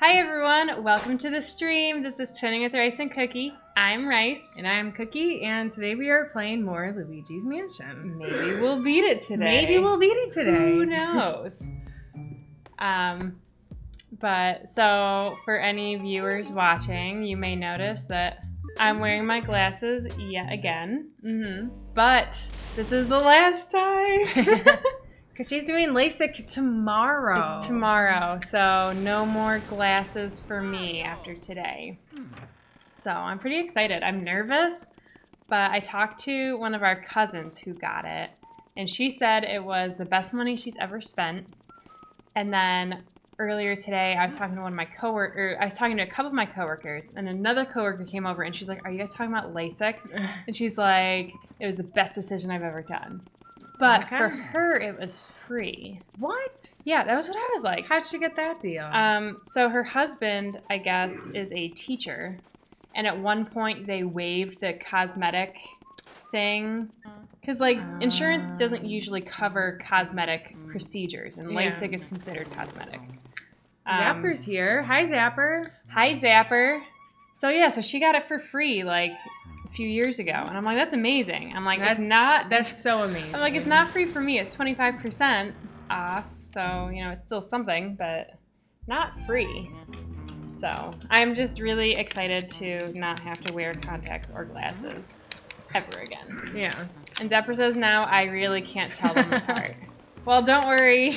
Hi everyone, welcome to the stream. This is Twinning with Rice and Cookie. I'm Rice. And I'm Cookie, and today we are playing more Luigi's Mansion. Maybe we'll beat it today. Maybe we'll beat it today. Who knows? But so for any viewers watching, you may notice that I'm wearing my glasses yet again. But this is the last time. Because she's doing LASIK tomorrow. It's tomorrow, so no more glasses for me after today. So I'm pretty excited. I'm nervous, but I talked to one of our cousins who got it, and she said it was the best money she's ever spent. And then earlier today, I was talking to I was talking to a couple of my coworkers, and another coworker came over, and she's like, "Are you guys talking about LASIK?" And she's like, "It was the best decision I've ever done." But for her, it was free. What? Yeah, that was what I was like. How'd she get that deal? So her husband, I guess, is a teacher. And at one point, they waived the cosmetic thing. Because, insurance doesn't usually cover cosmetic procedures. And LASIK is considered cosmetic. Zapper's here. Hi, Zapper. Hi, Zapper. So she got it for free, a few years ago. And I'm like, that's amazing. I'm like, that's so amazing. I'm like, it's not free for me. It's 25% off. So, it's still something, but not free. So I'm just really excited to not have to wear contacts or glasses ever again. Yeah. And Zapper says now I really can't tell them apart. Well, don't worry.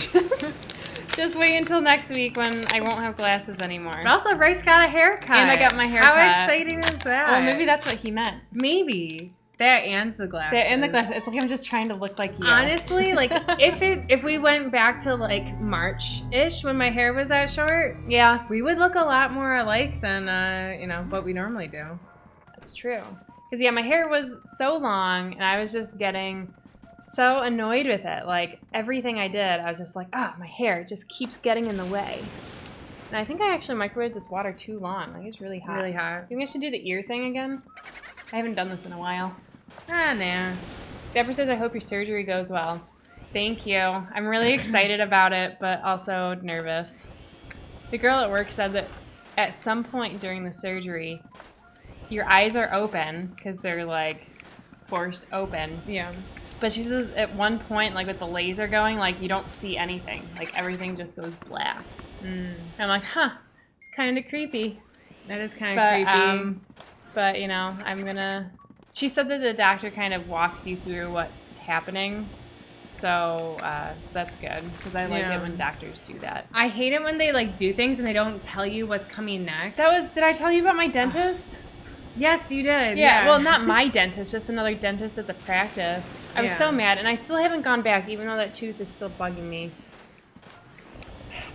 Just wait until next week when I won't have glasses anymore. But also, Rice got a haircut. And I got my haircut. How exciting is that? Well, maybe that's what he meant. Maybe. That and the glasses. And the glasses. It's like I'm just trying to look like you. Honestly, if we went back to March-ish when my hair was that short, yeah, we would look a lot more alike than what we normally do. That's true. Because my hair was so long, and I was just getting so annoyed with it. Everything I did, I was just like, my hair just keeps getting in the way. And I think I actually microwaved this water too long. It's really hot. Really hot. You think I should do the ear thing again? I haven't done this in a while. Nah. Zapper says, I hope your surgery goes well. Thank you. I'm really excited about it, but also nervous. The girl at work said that at some point during the surgery, your eyes are open because they're forced open. Yeah. But she says at one point, with the laser going, you don't see anything. Everything just goes black. I'm like, it's kind of creepy. That is kind of creepy. But, I'm gonna... She said that the doctor kind of walks you through what's happening. So that's good. Because I like it when doctors do that. I hate it when they, do things and they don't tell you what's coming next. Did I tell you about my dentist? Yes, you did. Yeah, well, not my dentist, just another dentist at the practice. I was so mad, and I still haven't gone back, even though that tooth is still bugging me.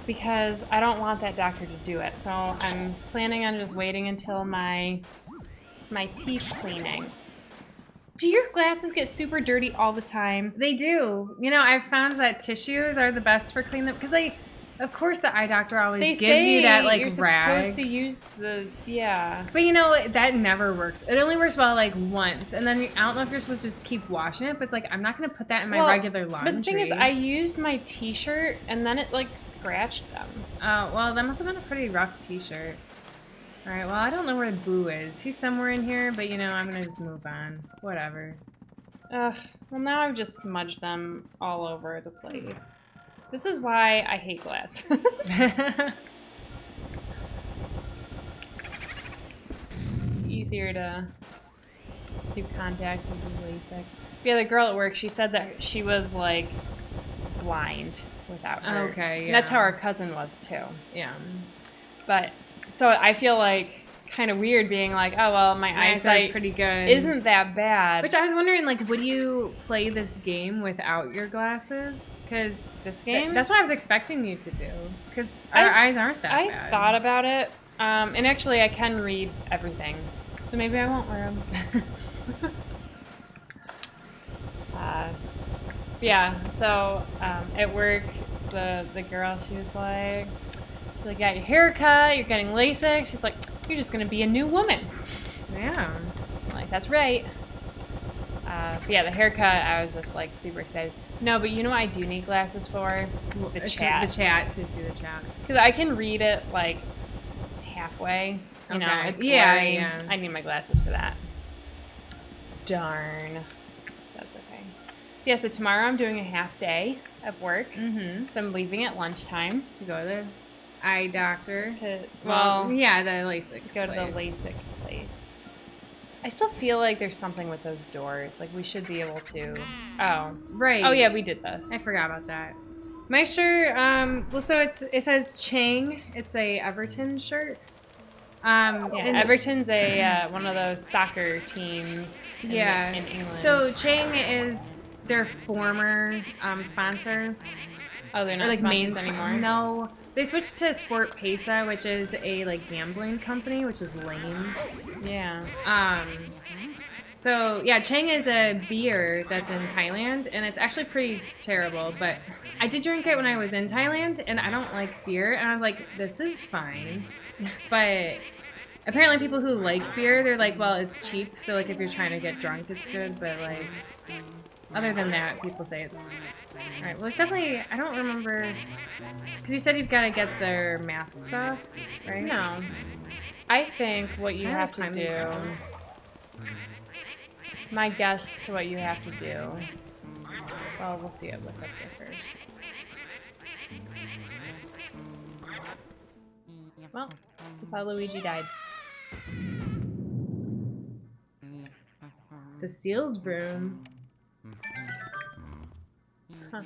Because I don't want that doctor to do it. So I'm planning on just waiting until my teeth cleaning. Do your glasses get super dirty all the time? They do. I've found that tissues are the best for cleaning them. Because, of course the eye doctor always gives you that, you're rag. supposed to use the, yeah. But, that never works. It only works well, once. And then I don't know if you're supposed to just keep washing it. But it's I'm not going to put that in my regular laundry. But the thing is, I used my t-shirt, and then it, scratched them. Oh, well, that must have been a pretty rough t-shirt. All right, well, I don't know where Boo is. He's somewhere in here, but, I'm going to just move on. Whatever. Ugh, well, now I've just smudged them all over the place. This is why I hate glasses. Easier to do contacts with the LASIK. Yeah, the girl at work, she said that she was, blind without her. Okay, yeah. And that's how our cousin was, too. Yeah. But... So I feel kind of weird being oh, well, my eyesight pretty good. Isn't that bad. Which I was wondering, would you play this game without your glasses? Because this game? That's what I was expecting you to do. Because our eyes aren't that bad. I thought about it. And actually, I can read everything. So maybe I won't wear them. Yeah, so at work, the girl, she was like... She's like, got your haircut, you're getting LASIK. She's like, you're just going to be a new woman. Yeah. I'm like, that's right. But yeah, the haircut, I was just super excited. No, but you know what I do need glasses for? The chat. The chat, to see the chat. Because I can read it halfway. You know, Okay. it's blurry. Yeah. I need my glasses for that. Darn. That's okay. Yeah, so tomorrow I'm doing a half day of work. Mm-hmm. So I'm leaving at lunchtime. To go to the eye doctor. Well, yeah, the LASIK to go to the place. LASIK place. I still feel like there's something with those doors. Like we should be able to. Oh, Right. Oh yeah, we did this. I forgot about that. My shirt, well, so it says Chang. It's a Everton shirt. Yeah, and- Everton's a one of those soccer teams. In England. So Chang is their former sponsor. Oh, they're not Or sponsors anymore. No, they switched to Sport Pesa, which is a like gambling company, which is lame. Yeah. So yeah, Chang is a beer that's in Thailand, and it's actually pretty terrible. But I did drink it when I was in Thailand, and I don't like beer, and I was like, this is fine. But apparently, people who like beer, they're like, well, it's cheap, so like if you're trying to get drunk, it's good. But like, other than that, people say it's all right. Well, it's definitely, I don't remember, because you said you've got to get their masks off, right? No. I think what you I have don't to have do. time My guess to what you have to do. Well, we'll see what's up there first. Well, that's how Luigi died. It's a sealed room. Huh.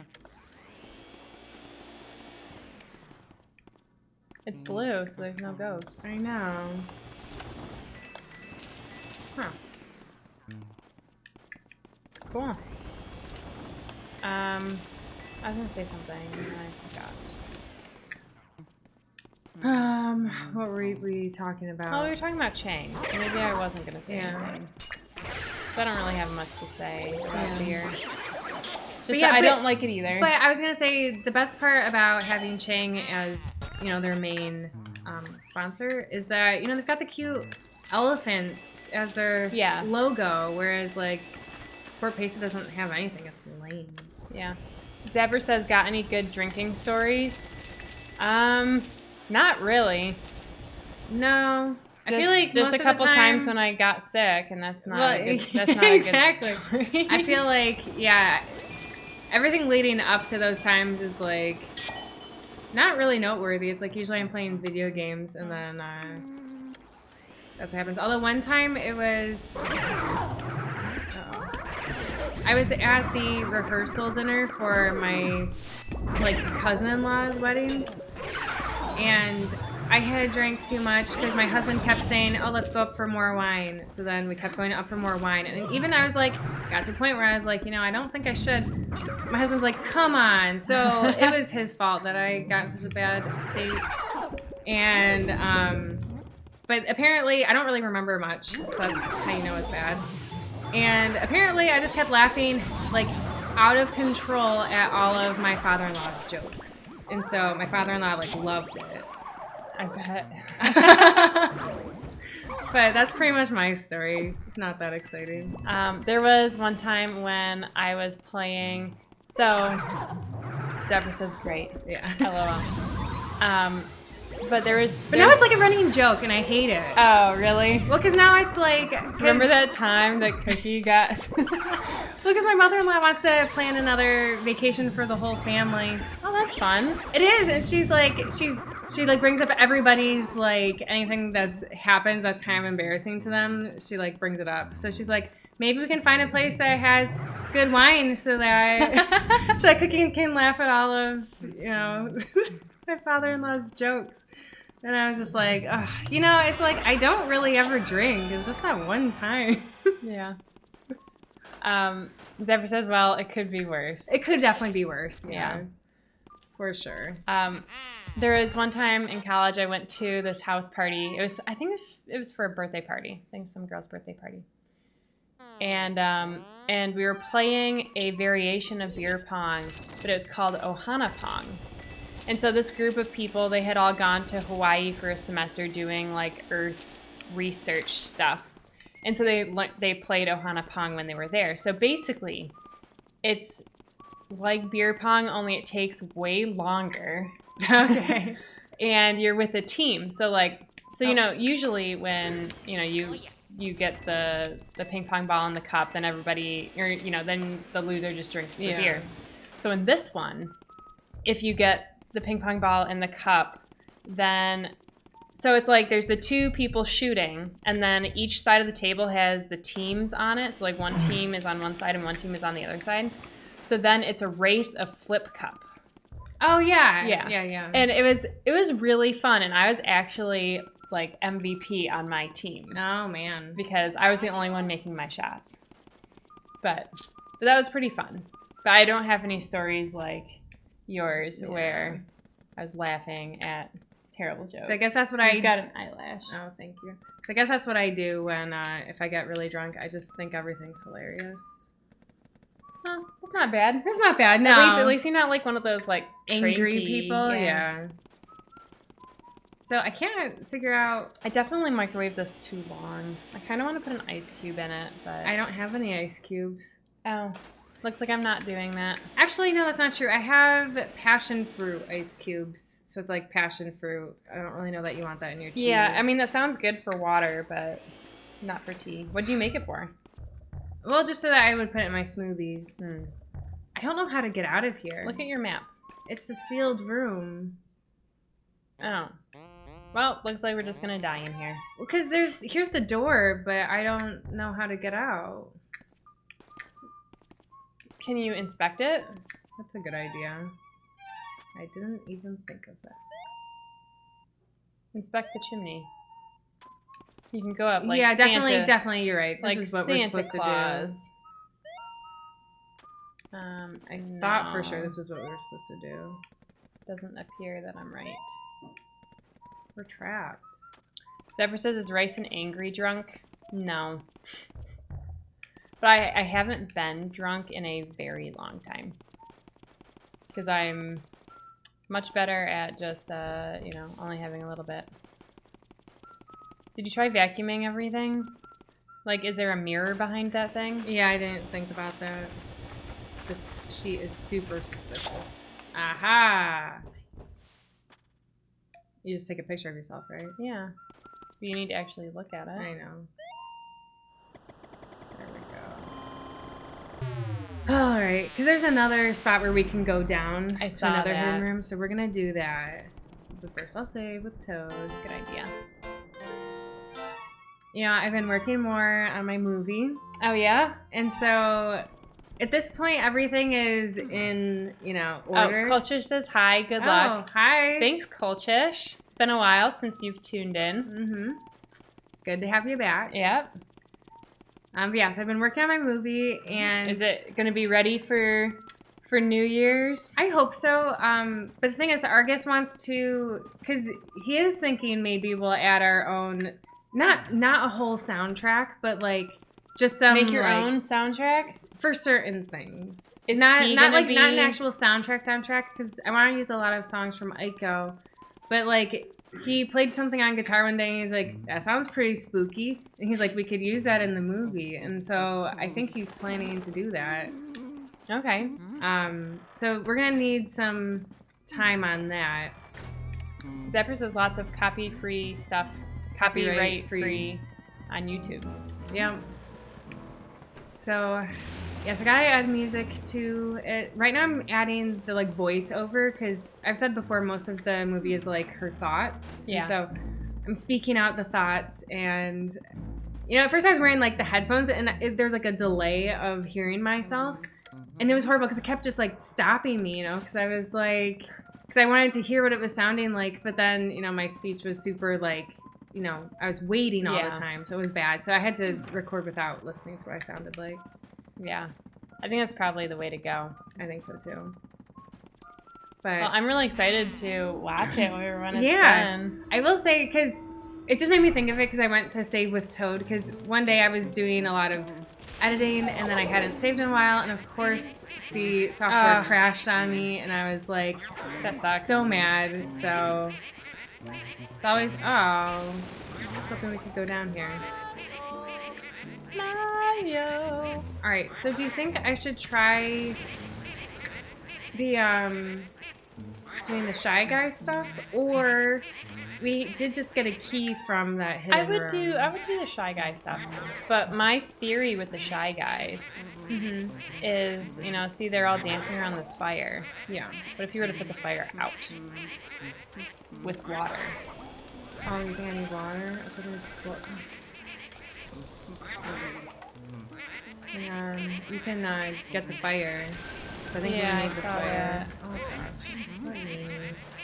It's blue, so there's no ghost. I know. Huh. Cool. I was gonna say something and I forgot. What were we talking about? Oh, we were talking about Chang, so maybe I wasn't gonna say Yeah. anything. So I don't really have much to say about beer. Just yeah, that I but- don't like it either. But I was gonna say the best part about having Chang as their main sponsor is that they've got the cute elephants as their Yes. logo, whereas like Sport Pesa doesn't have anything. It's lame. Yeah. Zabber says, got any good drinking stories? Not really. No, I feel Just- like just most a couple of the time, times when I got sick, and that's not Well, a good, that's not exactly. a good story. I feel like everything leading up to those times is like not really noteworthy. It's like usually I'm playing video games and then that's what happens. Although one time it was I was at the rehearsal dinner for my like cousin-in-law's wedding, and I had drank too much because my husband kept saying, oh, let's go up for more wine. So then we kept going up for more wine. And even I was like, got to a point where I was like, I don't think I should. My husband's like, come on. So it was his fault that I got in such a bad state. And, but apparently I don't really remember much. So that's how you know it's bad. And apparently I just kept laughing like out of control at all of my father-in-law's jokes. And so my father-in-law like loved it. I bet. But that's pretty much my story. It's not that exciting. There was one time when I was playing. So, Zebra says great. Yeah. LOL. But But now it's like a running joke, and I hate it. Oh, really? Well, because now it's like... Remember that time that Cookie got... Well, because my mother-in-law wants to plan another vacation for the whole family. Oh, that's fun. It is, and she's like, she like brings up everybody's like anything that's happened that's kind of embarrassing to them. She like brings it up. So she's like, maybe we can find a place that has good wine so that so that Cookie can laugh at all of my father-in-law's jokes. And I was just like, ugh. It's like I don't really ever drink. It's just that one time. Yeah. Zephyr says, well, it could be worse. It could definitely be worse. Yeah. For sure. There was one time in college I went to this house party. I think it was for a birthday party. I think it was some girl's birthday party. And we were playing a variation of beer pong, but it was called Ohana Pong. And so this group of people, they had all gone to Hawaii for a semester doing like earth research stuff. And so they played Ohana Pong when they were there. So basically, it's like beer pong, only it takes way longer. Okay. And you're with a team. So like So, you know, usually when, you know, you get the ping pong ball in the cup, then everybody, or, you know, then the loser just drinks the beer. So in this one, if you get the ping pong ball in the cup, then, so it's like there's the two people shooting, and then each side of the table has the teams on it. So like one team is on one side and one team is on the other side. So then it's a race of flip cup. Oh yeah. Yeah. And it was really fun, and I was actually like MVP on my team. Oh man. Because I was the only one making my shots. But that was pretty fun. But I don't have any stories like yours where I was laughing at terrible jokes. So I guess that's what You've got an eyelash. Oh, thank you. So I guess that's what I do when if I get really drunk. I just think everything's hilarious. Oh, that's not bad. It's not bad. No. At least you're not like one of those like angry cranky people. Yeah. So I can't figure out. I definitely microwaved this too long. I kind of want to put an ice cube in it, but I don't have any ice cubes. Oh, looks like I'm not doing that. Actually, no, that's not true. I have passion fruit ice cubes, so it's like passion fruit. I don't really know that you want that in your tea. Yeah, I mean that sounds good for water, but not for tea. What do you make it for? Well, just so that I would put it in my smoothies. I don't know how to get out of here. Look at your map. It's a sealed room. Oh. Well, looks like we're just gonna die in here. Because here's the door, but I don't know how to get out. Can you inspect it? That's a good idea. I didn't even think of that. Inspect the chimney. You can go up like yeah, Santa, definitely. You're right. This like is what Santa we're supposed Claus. to do. I thought for sure this was what we were supposed to do. Doesn't appear that I'm right. We're trapped. Zebra says, is Rice an angry drunk? No. But I haven't been drunk in a very long time. Because I'm much better at just, you know, only having a little bit. Did you try vacuuming everything? Like, is there a mirror behind that thing? Yeah, I didn't think about that. This sheet is super suspicious. Aha! Nice. You just take a picture of yourself, right? Yeah. You need to actually look at it. I know. There we go. Alright, because there's another spot where we can go down to another hidden room, so we're gonna do that. But first I'll save with Toad. Good idea. Yeah, I've been working more on my movie. Oh, yeah? And so at this point, everything is in, you know, order. Oh, Kulchish says hi. Good luck. Oh, hi. Thanks, Kulchish. It's been a while since you've tuned in. Mm-hmm. Good to have you back. Yep. Yeah, so I've been working on my movie, and is it going to be ready for New Year's? I hope so. But the thing is, Argus wants to, because he is thinking maybe we'll add our own, not a whole soundtrack, but like just some make your like, own soundtracks for certain things. Is not he not gonna like not an be- actual soundtrack because I want to use a lot of songs from Aiko, but like. He played something on guitar one day and he's like, that sounds pretty spooky. And he's like, we could use that in the movie. And so I think he's planning to do that. Okay. So we're going to need some time on that. Zephyr says lots of copy-free stuff, copyright-free on YouTube. Yeah. So, yeah, so I gotta add music to it. Right now I'm adding the, like, voiceover, because I've said before most of the movie is, like, her thoughts. Yeah. And so I'm speaking out the thoughts, and, you know, at first I was wearing, like, the headphones, and there's, like, a delay of hearing myself. And it was horrible, because it kept just, like, stopping me, you know, because I was, like... Because I wanted to hear what it was sounding like, but then, you know, my speech was super, like... You know, I was waiting all the time, so it was bad. So I had to record without listening to what I sounded like. Yeah. I think that's probably the way to go. I think so, too. But Well, I'm really excited to watch it when it's done. I will say, because it just made me think of it because I went to save with Toad, because one day I was doing a lot of editing, and then I hadn't saved in a while, and of course, the software crashed on me, and I was like, That sucks. so mad, so... It's always, I was hoping we could go down here. Mario. Alright, so do you think I should try the, doing the Shy Guy stuff, or we did just get a key from that hidden I would room. do the Shy Guy stuff. But my theory with the Shy Guys is, you know, see, they're all dancing around this fire. Yeah. But if you were to put the fire out with water, Oh, you think I need water? I was hoping to just blow. You can get the fire. So I think Yeah, we I need the saw fire. that. Oh gosh. Please.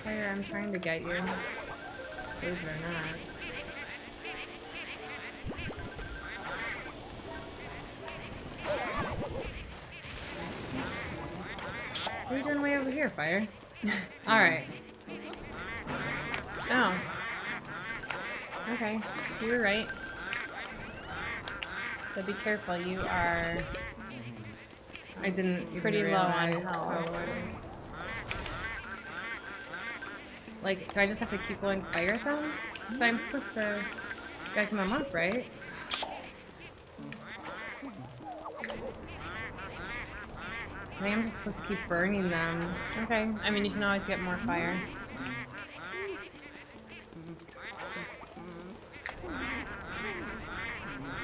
Fire, I'm trying to get you. Believe it or not. What are you doing way over here, Fire? Alright. oh, okay, you were right. So be careful. You are I didn't even pretty low on realize health. how it is. Like, do I just have to keep blowing fire at them? So I'm supposed to back them up, right? I think I'm just supposed to keep burning them. Okay. I mean, you can always get more fire.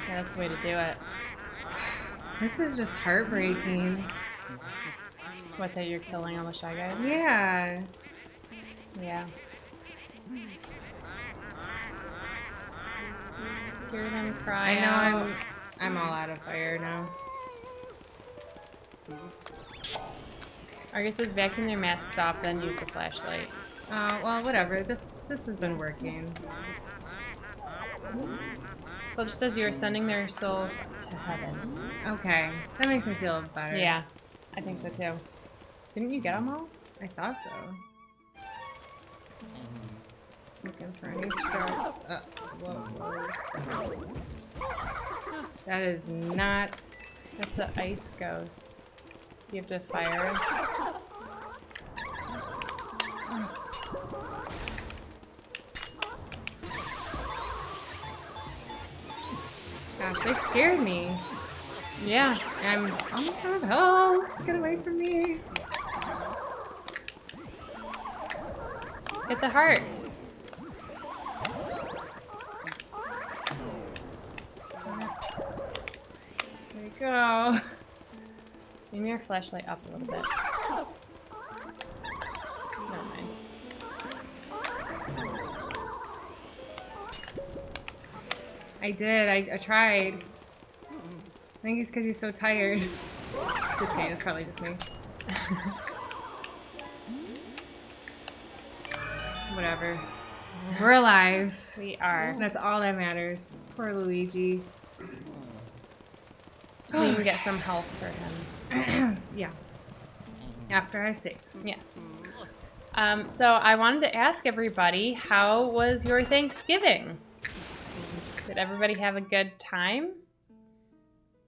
Yeah, that's the way to do it. This is just heartbreaking. What, that you're killing all the Shy Guys? Yeah. Yeah. Hear them cry. I know out. I'm all out of fire now. I guess just vacuum their masks off, then use the flashlight. Well, whatever. This has been working. Well, it just says you are sending their souls to heaven. Okay. That makes me feel better. Yeah, I think so too. Didn't you get them all? I thought so. Looking for any stroke. Whoa. That is not. That's an ice ghost. You have to fire it. Gosh, they scared me. Yeah. I'm almost out of health. Get away from me. Hit the heart. There you go. Aim your flashlight up a little bit. Never mind. I did. I tried. I think it's because he's so tired. Just kidding. It's probably just me. Whatever. We're alive. We are. That's all that matters. Poor Luigi. We can get some health for him. Yeah. After I save. Yeah. So I wanted to ask everybody, how was your Thanksgiving? Did everybody have a good time?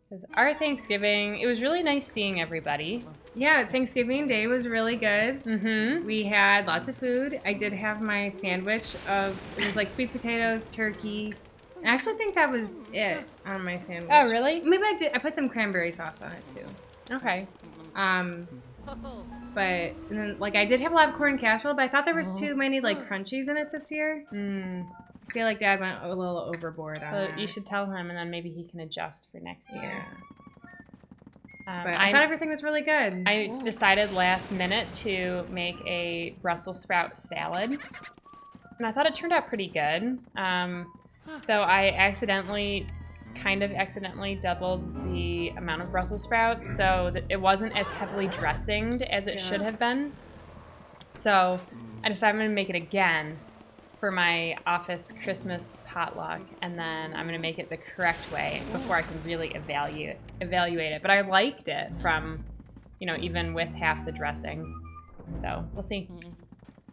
Because our Thanksgiving, it was really nice seeing everybody. Yeah, Thanksgiving Day was really good. Mm-hmm. We had lots of food. I did have my sandwich of, it was like sweet potatoes, turkey. And I actually think that was it on my sandwich. Oh, really? Maybe I did. I put some cranberry sauce on it too. Okay. But and then like I did have a lot of corn casserole, but I thought there was too many like crunchies in it this year. I feel like Dad went a little overboard on Well, that. you should tell him, and then maybe he can adjust for next year. Yeah. But I thought everything was really good. I decided last minute to make a Brussels sprout salad, and I thought it turned out pretty good. Though I kind of accidentally doubled the amount of Brussels sprouts, so that it wasn't as heavily dressinged as it should have been. So I decided I'm going to make it again for my office Christmas potluck, and then I'm going to make it the correct way before I can really evaluate it. But I liked it from, even with half the dressing. So we'll see.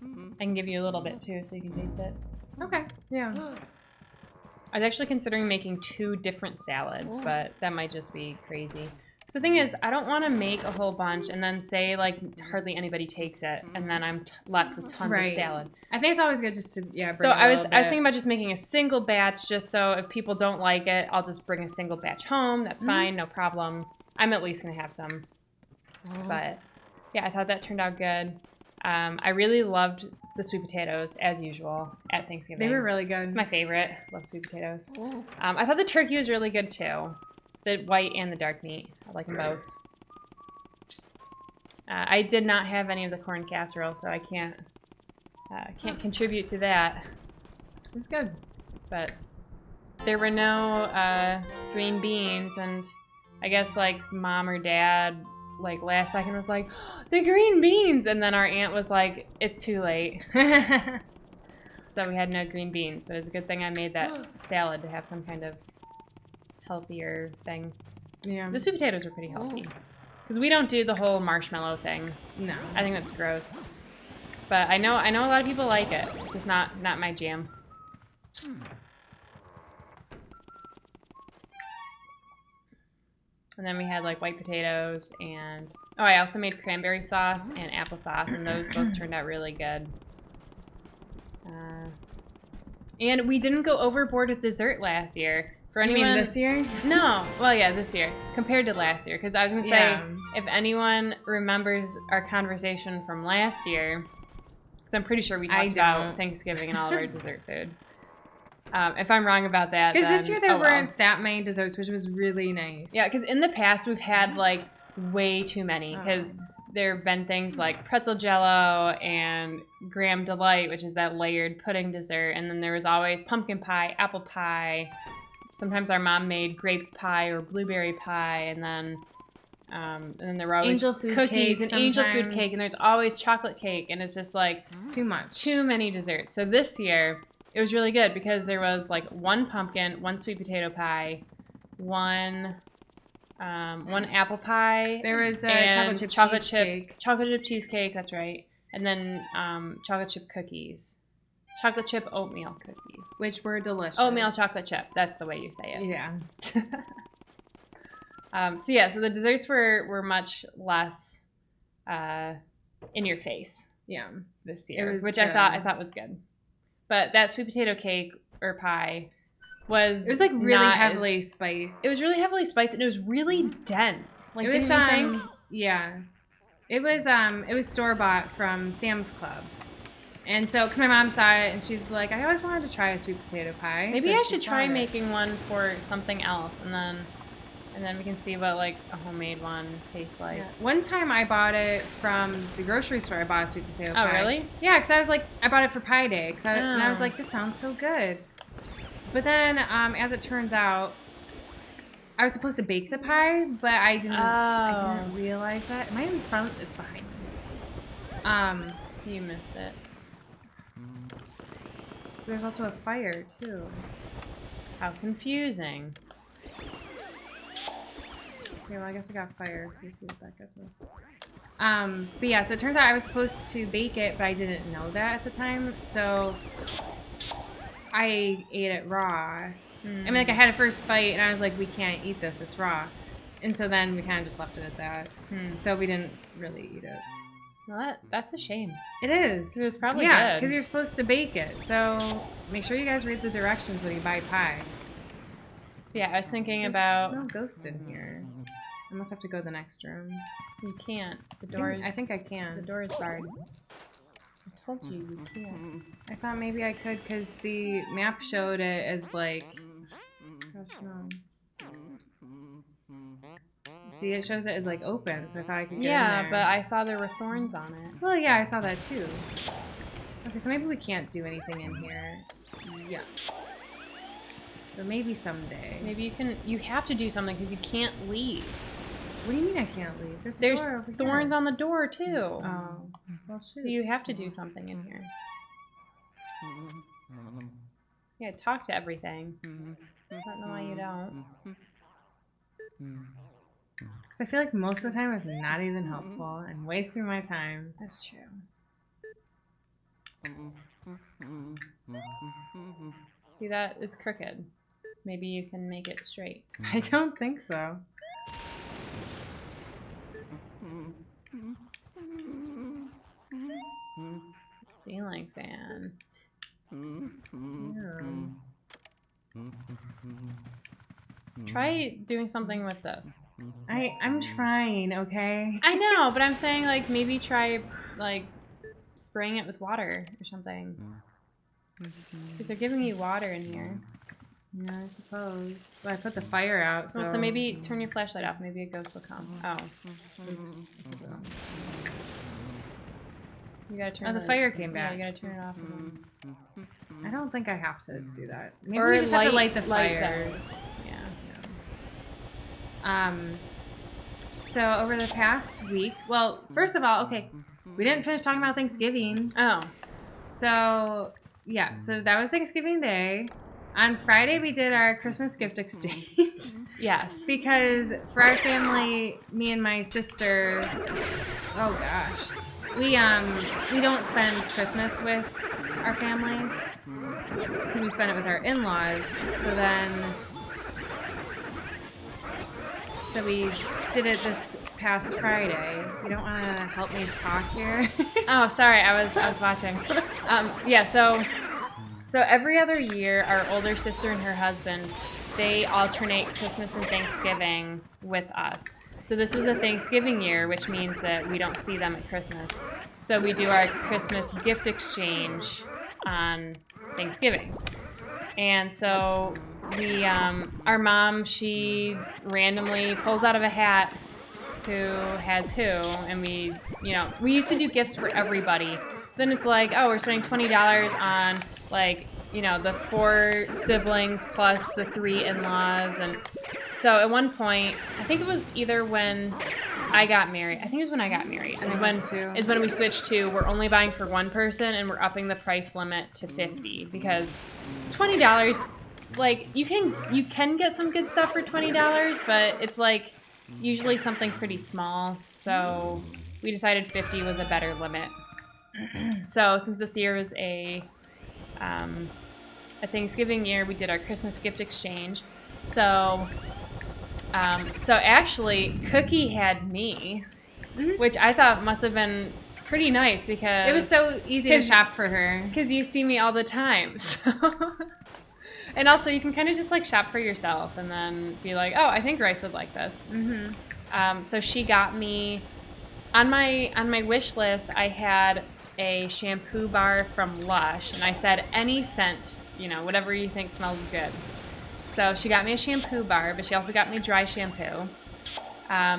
I can give you a little bit too, so you can taste it. Okay. Yeah. I was actually considering making 2 different salads, but that might just be crazy. The thing is, I don't want to make a whole bunch and then say like hardly anybody takes it, and then I'm left with tons of salad. I think it's always good just to bring So a I was little bit. thinking about just making a single batch, just so if people don't like it, I'll just bring a single batch home. That's fine, no problem. I'm at least gonna have some. But yeah, I thought that turned out good. I really loved the sweet potatoes as usual at Thanksgiving. They were really good. It's my favorite. Love sweet potatoes. I thought the turkey was really good too. The white and the dark meat. I like them both. I did not have any of the corn casserole, so I can't contribute to that. It was good. But there were no green beans, and I guess like mom or dad like last second was like, oh, the green beans, and then our aunt was like, it's too late. So we had no green beans, but it's a good thing I made that salad to have some kind of healthier thing. Yeah. The sweet potatoes were pretty healthy. Because we don't do the whole marshmallow thing. No. I think that's gross. But I know a lot of people like it. It's just not my jam. And then we had like white potatoes and I also made cranberry sauce and applesauce, and those both turned out really good. And we didn't go overboard with dessert last year. For anyone, you mean this year? No. Well, yeah, this year compared to last year. Because I was gonna say, if anyone remembers our conversation from last year, because I'm pretty sure we talked about Thanksgiving and all of our dessert food. If I'm wrong about that, because this year there weren't that many desserts, which was really nice. Yeah, because in the past we've had like way too many. Because there have been things like pretzel jello and graham delight, which is that layered pudding dessert, and then there was always pumpkin pie, apple pie. Sometimes our mom made grape pie or blueberry pie, and then there were always cookies and angel food cake, and there's always chocolate cake, and it's just like too many desserts. So this year it was really good because there was like one pumpkin, one sweet potato pie, one apple pie. There was chocolate chip cheesecake. That's right, and then chocolate chip cookies. Chocolate chip oatmeal cookies. Which were delicious. Oatmeal chocolate chip. That's the way you say it. Yeah. So the desserts were much less in your face. Yeah. This year, which good. I thought was good. But that sweet potato cake or pie was like really heavily spiced. It was really heavily spiced, and it was really dense. Like, it was didn't you think? Yeah. It was store-bought from Sam's Club. And so, because my mom saw it, and she's like, I always wanted to try a sweet potato pie. Maybe I should try making one for something else, and then we can see what like a homemade one tastes like. Yeah. One time I bought it from the grocery store. I bought a sweet potato pie. Oh, really? Yeah, because I was like, I bought it for Pie Day. And I was like, this sounds so good. But then, as it turns out, I was supposed to bake the pie, but I didn't realize that. Am I in front? It's behind me. You missed it. There's also a fire, too. How confusing. Okay, well, I guess I got fire, so we'll see what that gets us. But yeah, so it turns out I was supposed to bake it, but I didn't know that at the time, so I ate it raw. I mean, like, I had a first bite, and I was like, we can't eat this, it's raw. And so then we kind of just left it at that. So we didn't really eat it. Well, that's a shame. It is. It was probably good. Because you're supposed to bake it. So make sure you guys read the directions when you buy pie. Yeah, I was thinking about... There's no ghost in here. I must have to go to the next room. You can't. The door is... I think I can. The door is barred. I told you you can't. I thought maybe I could because the map showed it as like... Gosh, no. See, it shows it as like open, so I thought I could get in there. Yeah, but I saw there were thorns on it. Well, yeah, I saw that too. Okay, so maybe we can't do anything in here yet. But maybe someday. Maybe you can. You have to do something because you can't leave. What do you mean I can't leave? There's thorns on the door too. Oh, well, shoot. So you have to do something in here. Yeah, talk to everything. I don't know why you don't. Because I feel like most of the time it's not even helpful and wasting my time. That's true. See, that is crooked. Maybe you can make it straight. I don't think so. ceiling fan. Ew. Try doing something with this. I'm trying, okay? I know, but I'm saying like maybe try like spraying it with water or something. Because they're giving you water in here. Yeah, I suppose. Well, I put the fire out, so... Well, so maybe turn your flashlight off. Maybe a ghost will come. Oh. Oops. You gotta turn the fire came back. Yeah, you gotta turn it off. I don't think I have to do that. Maybe Or we just have to light the light fires. those. Yeah. So over the past week... Well, first of all, okay, we didn't finish talking about Thanksgiving. Oh. So, yeah, so that was Thanksgiving Day. On Friday, we did our Christmas gift exchange. Yes. Because for our family, me and my sister, oh gosh, we don't spend Christmas with our family because we spend it with our in-laws. So we did it this past Friday. You don't want to help me talk here? Oh, sorry. I was watching. Yeah. So every other year, our older sister and her husband, they alternate Christmas and Thanksgiving with us. So this was a Thanksgiving year, which means that we don't see them at Christmas. So we do our Christmas gift exchange on Thanksgiving. And so our mom, she randomly pulls out of a hat who has who, and we used to do gifts for everybody. Then it's like, oh, we're spending $20 on the 4 siblings plus the 3 in-laws. And so at one point, I think it was either when I got married. I think it was when I got married. And is when we switched to we're only buying for one person and we're upping the price limit to $50 because $20, like you can get some good stuff for $20, but it's like usually something pretty small. So we decided 50 was a better limit. So since this year was a Thanksgiving year, we did our Christmas gift exchange. So actually, Cookie had me, which I thought must have been pretty nice because it was so easy to shop for her. Because you see me all the time, so. And also, you can kind of just like shop for yourself and then be like, oh, I think Rice would like this. So she got me on my wish list. I had a shampoo bar from Lush, and I said any scent, whatever you think smells good. So she got me a shampoo bar, but she also got me dry shampoo.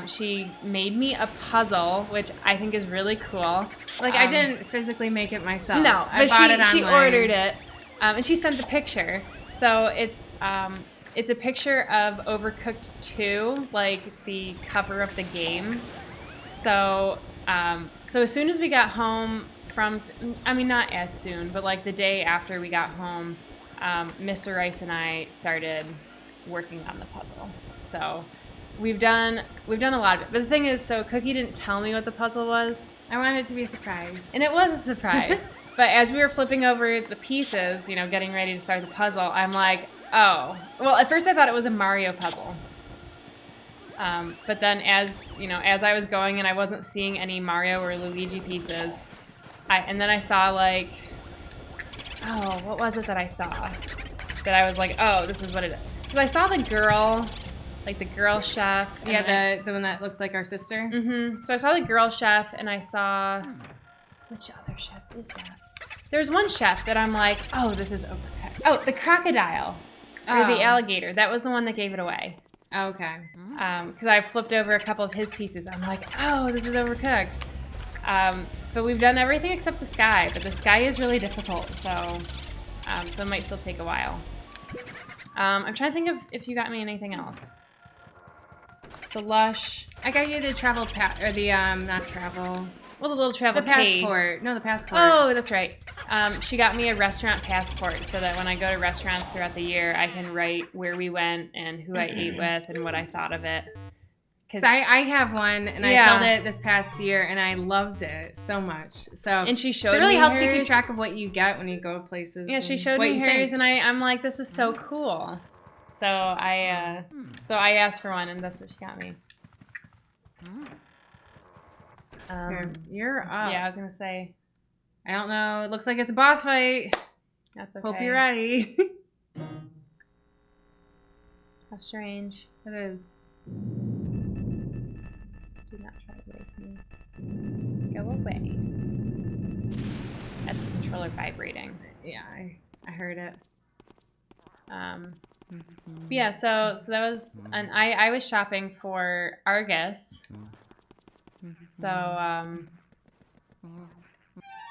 She made me a puzzle, which I think is really cool. I didn't physically make it myself. No, I bought it online. She ordered it, and she sent the picture. So it's a picture of Overcooked 2, like the cover of the game. So as soon as we got home not as soon, but like the day after we got home, Mr. Rice and I started working on the puzzle. So we've done a lot of it. But the thing is, so Cookie didn't tell me what the puzzle was. I wanted it to be a surprise. And it was a surprise. But as we were flipping over the pieces, getting ready to start the puzzle, I'm like, oh. Well, at first I thought it was a Mario puzzle. But then as I was going and I wasn't seeing any Mario or Luigi pieces, and then I saw what was it that I saw? That I was like, oh, this is what it is. Because I saw the girl chef. Yeah, the one that looks like our sister. Mm-hmm. So I saw the girl chef, and I saw, which other chef is that? There's one chef that I'm like, oh, this is overcooked. Oh, the crocodile. Or the alligator. That was the one that gave it away. Okay. Because I flipped over a couple of his pieces. I'm like, oh, this is overcooked. But we've done everything except the sky. But the sky is really difficult, so it might still take a while. I'm trying to think of if you got me anything else. The Lush. I got you the travel or the not travel. Well, the little travel the passport. No, the passport. Oh, that's right. She got me a restaurant passport so that when I go to restaurants throughout the year, I can write where we went and who I ate with and what I thought of it. Because I have one, and I filled it this past year, and I loved it so much. And she showed me it really helps hers. you keep track of what you get when you go places. Yeah, she showed me hers, and I'm like, this is so cool. So I asked for one, and that's what she got me. You're up. Yeah, I was gonna say, I don't know. It looks like it's a boss fight. That's okay. Hope you're ready. How strange. It is. Do not try to wake me. Go away. That's the controller vibrating. Yeah, I heard it. Yeah, so that was, and I was shopping for Argus. So,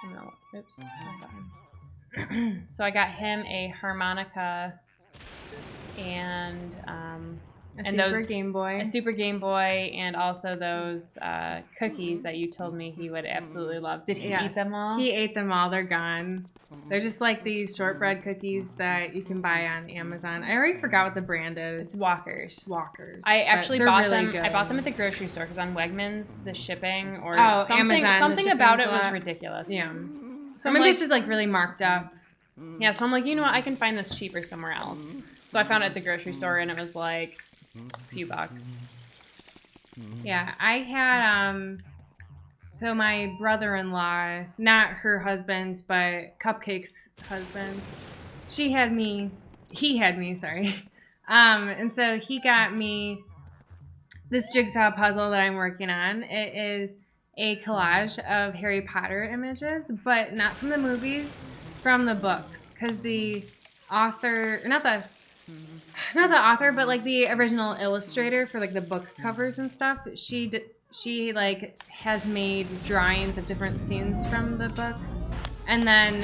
no, oops. So I got him a harmonica and a Super Game Boy, and also those cookies that you told me he would absolutely love. Did he eat them all? He ate them all. They're gone. They're just like these shortbread cookies that you can buy on Amazon. I already forgot what the brand is. It's Walkers. Walkers. I actually bought them. Good. I bought them at the grocery store because on Wegmans the shipping or Amazon, something about it was ridiculous. Yeah. So maybe it's just like really marked up. Yeah. So I'm like, you know what? I can find this cheaper somewhere else. So I found it at the grocery store and it was like a few bucks. Yeah, I had so my brother-in-law, not her husband's, but Cupcake's husband, he had me, sorry. And so he got me this jigsaw puzzle that I'm working on. It is a collage of Harry Potter images, but not from the movies, from the books, because the author, not the author, but like the original illustrator for like the book covers and stuff, she like has made drawings of different scenes from the books, and then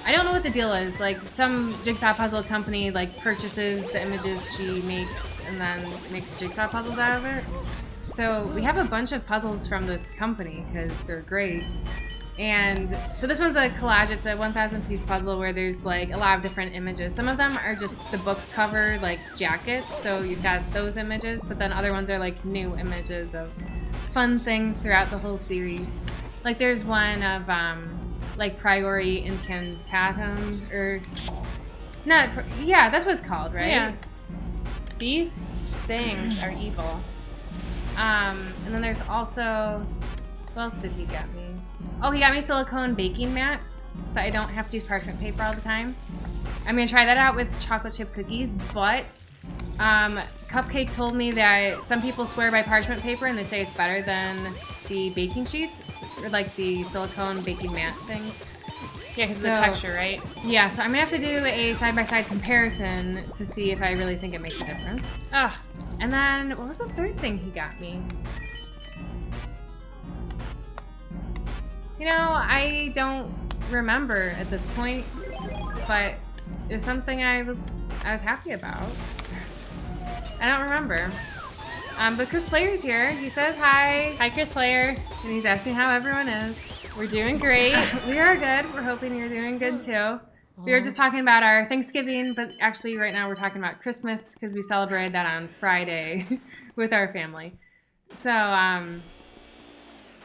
I don't know what the deal is, like some jigsaw puzzle company like purchases the images she makes and then makes jigsaw puzzles out of it. So we have a bunch of puzzles from this company because they're great. And so this one's a collage. It's a 1,000 piece puzzle where there's like a lot of different images. Some of them are just the book cover, like jackets. So you've got those images, but then other ones are like new images of fun things throughout the whole series. Like there's one of like Priori Incantatum, or not? Yeah, that's what it's called, right? Yeah. These things are evil. And then there's also, what else did he get me? Oh, he got me silicone baking mats, so I don't have to use parchment paper all the time. I'm going to try that out with chocolate chip cookies, but Cupcake told me that some people swear by parchment paper and they say it's better than the baking sheets, or like the silicone baking mat things. Yeah, because of the texture, right? Yeah, so I'm going to have to do a side-by-side comparison to see if I really think it makes a difference. And then, what was the third thing he got me? You know, I don't remember at this point, but it was something I was happy about. I don't remember. But Chris Player's here. He says hi. Hi, Chris Player. And he's asking how everyone is. We're doing great. We are good. We're hoping you're doing good too. We were just talking about our Thanksgiving, but actually right now we're talking about Christmas because we celebrated that on Friday with our family. So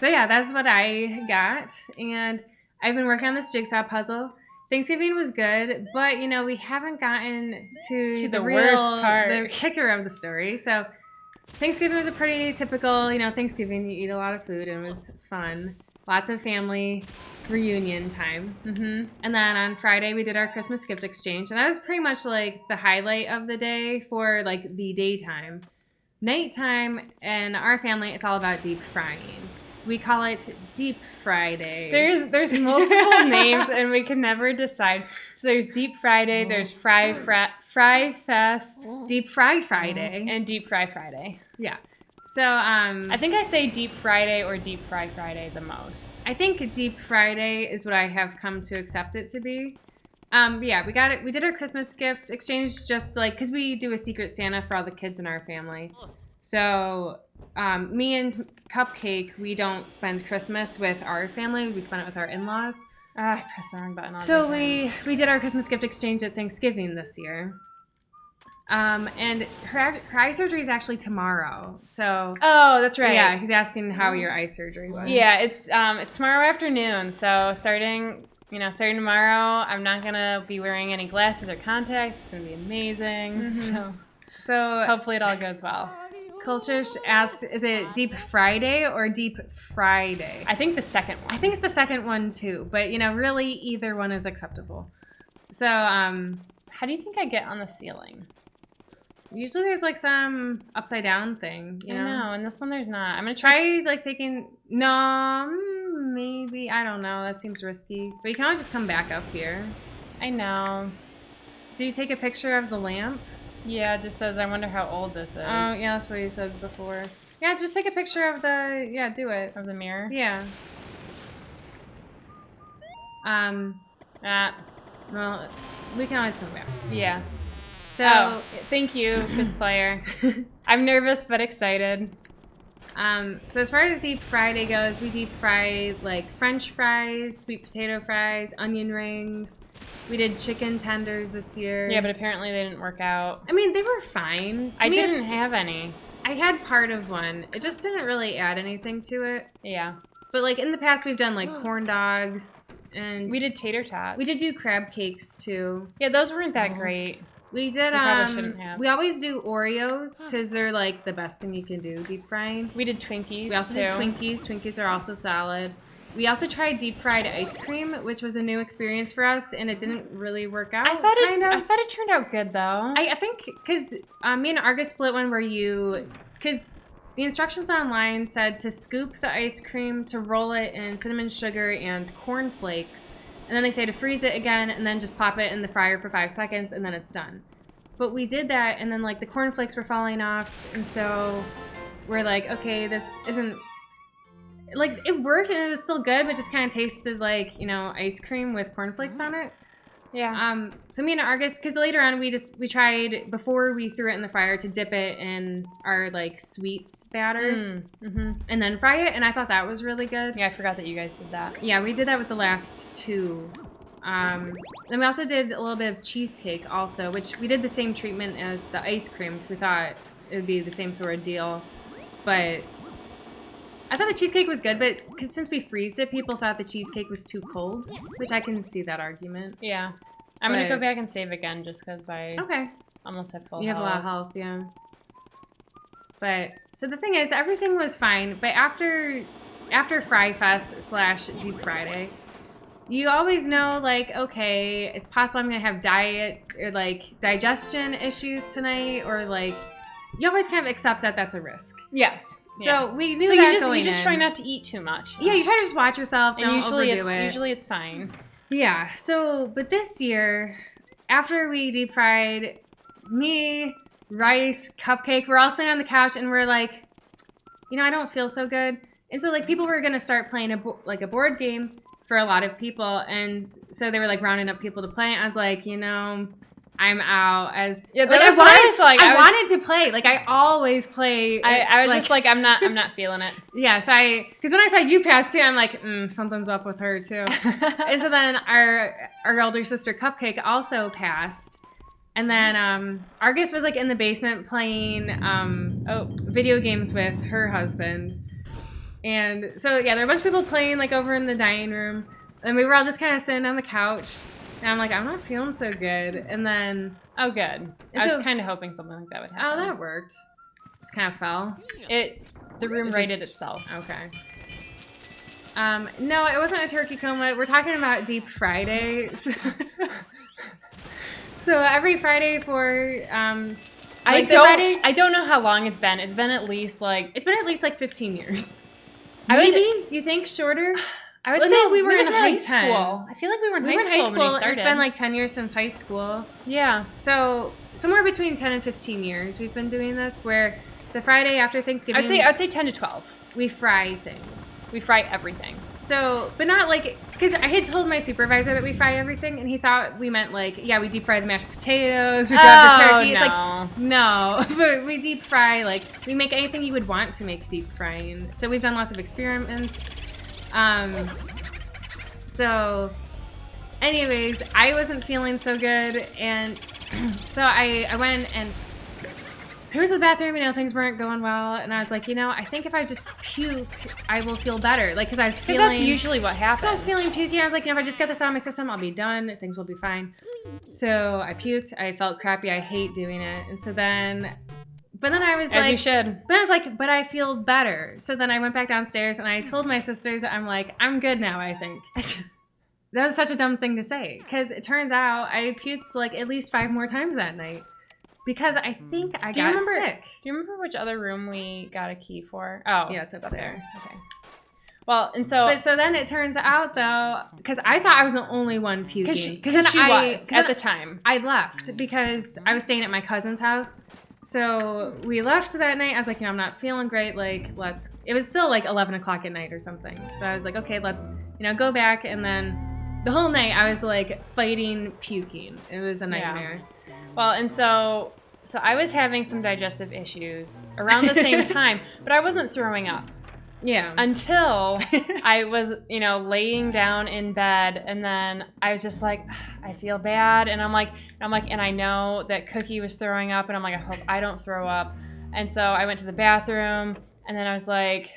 yeah, that's what I got. And I've been working on this jigsaw puzzle. Thanksgiving was good, but you know, we haven't gotten to the worst part, the kicker of the story. So Thanksgiving was a pretty typical, you know, Thanksgiving, you eat a lot of food and it was fun. Lots of family reunion time. And then on Friday, we did our Christmas gift exchange. And that was pretty much like the highlight of the day for like the daytime. Nighttime in our family, it's all about deep frying. We call it Deep Friday. There's multiple names and we can never decide. So there's Deep Friday, there's Fry Fest, Deep Fry Friday, and Deep Fry Friday. Yeah. So I think I say Deep Friday or Deep Fry Friday the most. I think Deep Friday is what I have come to accept it to be. Yeah, we got it. We did our Christmas gift exchange just like because we do a Secret Santa for all the kids in our family. So me and Cupcake, we don't spend Christmas with our family. We spend it with our in-laws. I pressed the wrong button. So we did our Christmas gift exchange at Thanksgiving this year. And her eye surgery is actually tomorrow. So that's right. Yeah, he's asking how your eye surgery was. Yeah, it's tomorrow afternoon. So starting tomorrow, I'm not gonna be wearing any glasses or contacts. It's gonna be amazing. So hopefully it all goes well. Kulchish asked, is it Deep Friday or Deep Friday? I think the second one. I think it's the second one too, but really either one is acceptable. So, how do you think I get on the ceiling? Usually there's like some upside down thing, I know, and this one there's not. I'm gonna try like taking. No, maybe, I don't know. That seems risky. But you can always just come back up here. I know. Did you take a picture of the lamp? Yeah, it just says, I wonder how old this is. Oh, yeah, that's what you said before. Yeah, just take a picture of the, do it. Of the mirror? Yeah. Well, we can always come back. Yeah. So, thank you, Chris Player. I'm nervous but excited. So as far as Deep Friday goes, we deep fry like French fries, sweet potato fries, onion rings. We did chicken tenders this year. Yeah, but apparently they didn't work out. I mean, they were fine. I didn't have any. I had part of one. It just didn't really add anything to it. Yeah. But like in the past, we've done like corn dogs and we did tater tots. We did do crab cakes too. Yeah, those weren't that great. We did. We probably shouldn't have. We always do Oreos because they're like the best thing you can do deep frying. We did Twinkies. We also did Twinkies. Twinkies are also solid. We also tried deep fried ice cream, which was a new experience for us, and it didn't really work out. I thought it turned out good though. I think because me and Argus split one where because the instructions online said to scoop the ice cream, to roll it in cinnamon sugar and corn flakes. And then they say to freeze it again and then just pop it in the fryer for 5 seconds and then it's done. But we did that and then like the cornflakes were falling off and so we're like, okay, this isn't like it worked and it was still good, but just kind of tasted like, ice cream with cornflakes on it. Yeah. So me and Argus, because later on we tried before we threw it in the fryer to dip it in our like sweets batter and then fry it, and I thought that was really good. Yeah, I forgot that you guys did that. Yeah, we did that with the last two. Then we also did a little bit of cheesecake also, which we did the same treatment as the ice cream because we thought it would be the same sort of deal, but I thought the cheesecake was good, but because since we freezed it, people thought the cheesecake was too cold, which I can see that argument. Yeah. I'm going to go back and save again just because I almost had full health. You have a lot of health, yeah. But, so the thing is, everything was fine, but after Fry Fest / Deep Friday, you always know, like, okay, it's possible I'm going to have diet or, like, digestion issues tonight, or, like, you always kind of accept that that's a risk. Yes. So we knew that going in. You just try not to eat too much. Yeah, you try to just watch yourself. Don't overdo it. Usually it's fine. Yeah. So, but this year, after we deep fried, me, rice, cupcake, we're all sitting on the couch and we're like, I don't feel so good. And so like people were gonna start playing a board game for a lot of people, and so they were like rounding up people to play. I was like, I'm out. I wanted to play. Like I always play. I was just like, I'm not feeling it. Yeah. So because when I saw you pass too, I'm like, something's up with her too. And so then our elder sister Cupcake also passed, and then Argus was like in the basement playing video games with her husband, and so yeah, there were a bunch of people playing like over in the dining room, and we were all just kind of sitting on the couch. And I'm like, I'm not feeling so good. And then... Oh, good. I was kind of hoping something like that would happen. Oh, that worked. Just kind of fell. The room righted itself. Okay. No, it wasn't a turkey coma. We're talking about Deep Friday. So every Friday for... I don't know how long it's been. It's been at least like... It's been at least like 15 years. Maybe? You think shorter? I would say we were in high school. I feel like we were in high school when we started. It's been like 10 years since high school. Yeah. So somewhere between 10 and 15 years we've been doing this, where the Friday after Thanksgiving... I'd say 10 to 12. We fry things. We fry everything. So, but not like... Because I had told my supervisor that we fry everything, and he thought we meant like, yeah, we deep fry the mashed potatoes, we grab the turkey. No. It's like, no. But we deep fry, like, we make anything you would want to make deep frying. So we've done lots of experiments. So anyways, I wasn't feeling so good, and so I went and I was in the bathroom, things weren't going well, and I was like, I think if I just puke, I will feel better. Like, because I was feeling... Because that's usually what happens. I was feeling pukey, I was like, if I just get this out of my system, I'll be done, things will be fine. So I puked, I felt crappy, I hate doing it, and so then... But then I was As like, you should. But I was like, but I feel better. So then I went back downstairs and I told my sisters, I'm like, I'm good now, I think. That was such a dumb thing to say. Because it turns out I puked like at least 5 more times that night. Because I think I got sick. Do you remember which other room we got a key for? Oh, yeah, it's up there. Okay. Well, and so... But so then it turns out, though, because I thought I was the only one puking. Because she was at the time. I left because I was staying at my cousin's house. So we left that night. I was like, I'm not feeling great. Like, it was still like 11 o'clock at night or something. So I was like, okay, let's, go back. And then the whole night I was like fighting puking. It was a nightmare. Yeah. Well, and so I was having some digestive issues around the same time, but I wasn't throwing up. Yeah. Until I was, laying down in bed, and then I was just like, I feel bad, and I'm like, and I know that Cookie was throwing up, and I'm like, I hope I don't throw up. And so I went to the bathroom, and then I was like,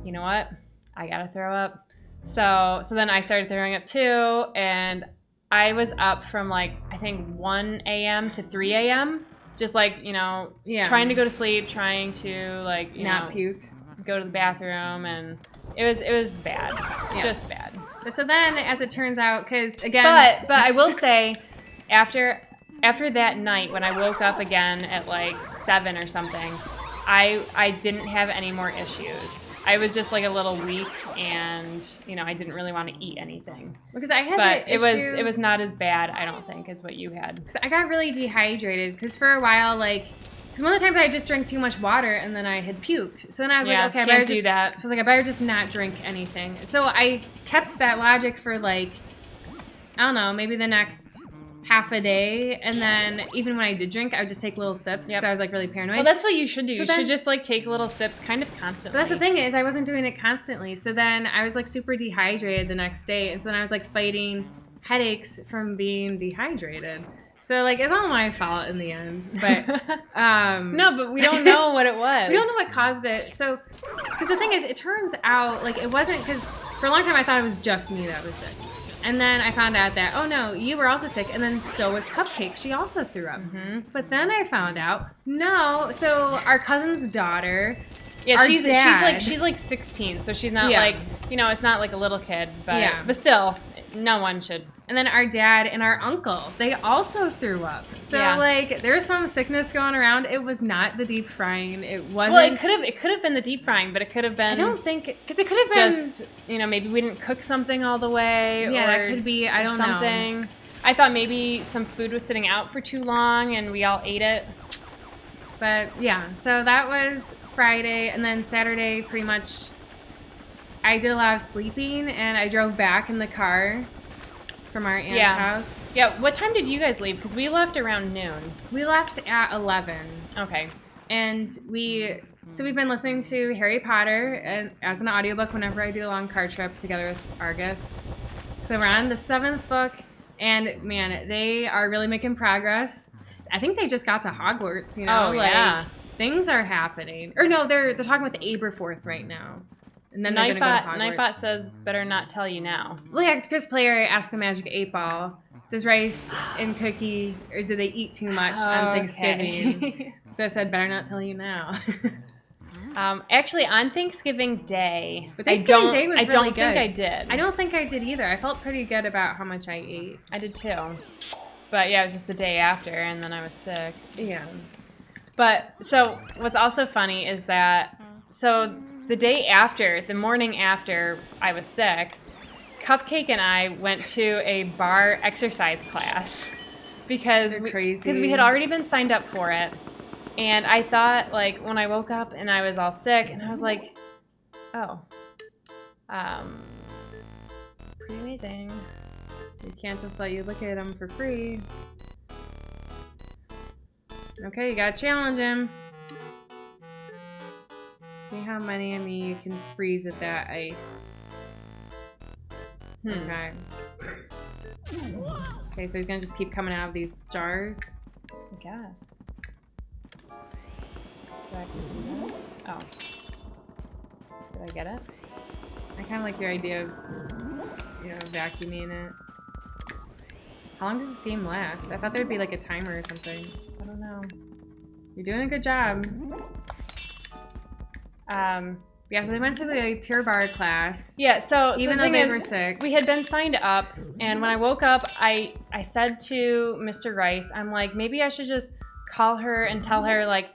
you know what? I gotta throw up. So then I started throwing up too, and I was up from like, I think 1 a.m. to 3 a.m. Just like, trying to go to sleep, trying to like, not puke. Go to the bathroom, and it was bad. Yeah. Just bad. So then, as it turns out, because again... But I will say, after that night, when I woke up again at like 7 or something, I didn't have any more issues. I was just like a little weak, and I didn't really want to eat anything. Because I had But it was not as bad, I don't think, as what you had. Because I got really dehydrated, because for a while, because one of the times I just drank too much water and then I had puked. So then I was like, okay, I better do that. I was like, I better just not drink anything. So I kept that logic for like, I don't know, maybe the next half a day. And then even when I did drink, I would just take little sips because I was like really paranoid. Well, that's what you should do. So you should just like take little sips kind of constantly. But that's the thing is I wasn't doing it constantly. So then I was like super dehydrated the next day. And so then I was like fighting headaches from being dehydrated. So, like, it's all my fault in the end. But, no, but we don't know what it was. We don't know what caused it. So, because the thing is, it turns out, like, it wasn't, because for a long time I thought it was just me that was sick. And then I found out that, oh no, you were also sick, and then so was Cupcake. She also threw up. Mm-hmm. But then I found out, no, so our cousin's daughter, she's like 16, so she's not like, it's not like a little kid, but still, no one should. And then our dad and our uncle, they also threw up. So like there was some sickness going around. It was not the deep frying. It wasn't. Well, it could have been the deep frying, but it could have been. I don't think because it could have been just maybe we didn't cook something all the way. Yeah, or that could be. I don't know. I thought maybe some food was sitting out for too long and we all ate it. But yeah, so that was Friday, and then Saturday pretty much. I did a lot of sleeping, and I drove back in the car. From our aunt's house. Yeah. What time did you guys leave? Because we left around noon. We left at 11. Okay. And we've been listening to Harry Potter as an audiobook whenever I do a long car trip together with Argus. So we're on the 7th book, and man, they are really making progress. I think they just got to Hogwarts. Things are happening. Or no, they're talking about the Aberforth right now. And then Nightbot says, better not tell you now. Well, yeah, Chris Player asked the Magic 8-Ball, does Rice and Cookie, or do they eat too much on Thanksgiving? So I said, better not tell you now. Actually, on Thanksgiving Day, but Thanksgiving Day was I really don't good. think I did. I don't think I did either. I felt pretty good about how much I ate. I did too. But yeah, it was just the day after, and then I was sick. Yeah. But, so, what's also funny is that, the morning after I was sick, Cupcake and I went to a bar exercise class because we had already been signed up for it. And I thought, like, when I woke up and I was all sick, and I was like, oh, pretty amazing. We can't just let you look at him for free. Okay, you gotta challenge him. See how many of me you can freeze with that ice. Okay. Okay, so he's gonna just keep coming out of these jars. I guess. Do I have to do this? Oh. Did I get it? I kind of like your idea of, vacuuming it. How long does this game last? I thought there'd be like a timer or something. I don't know. You're doing a good job. Yeah, so they went to the Pure Barre class. Yeah, so Even the though thing they is, were sick. we had been signed up, and when I woke up, I said to Mr. Rice, I'm like, maybe I should just call her and tell her, like,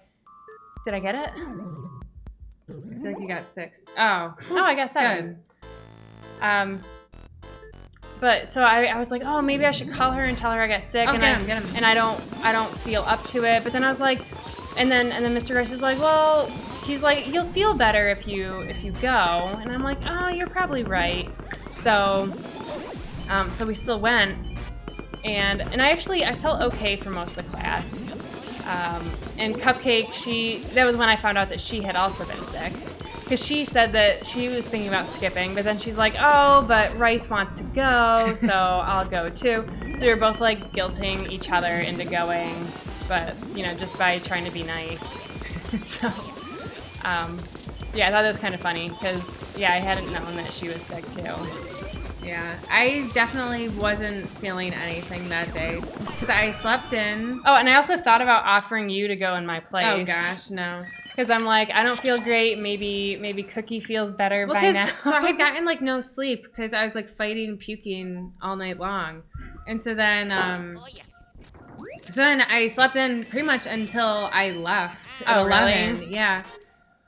did I get it? I feel like you got 6. Oh. Oh, I got 7. Good. But so I was like, oh, maybe I should call her and tell her I got sick, Oh, and get him. and I don't feel up to it. But then I was like, and then Mr. Rice is like, well, he's like, you'll feel better if you go, and I'm like, oh, you're probably right. So so we still went, and I felt okay for most of the class. And Cupcake, that was when I found out that she had also been sick. Because she said that she was thinking about skipping, but then she's like, oh, but Rice wants to go, so I'll go too. So we were both like guilting each other into going, but, you know, just by trying to be nice. So, yeah, I thought that was kind of funny because, yeah, I hadn't known that she was sick too. Yeah, I definitely wasn't feeling anything that day because I slept in. Oh, and I also thought about offering you to go in my place. Oh gosh, no. Because I'm like, I don't feel great. Maybe Cookie feels better by now. So I had gotten like no sleep because I was like fighting and puking all night long, and so then I slept in pretty much until I left. At Oh, 11. really? Yeah.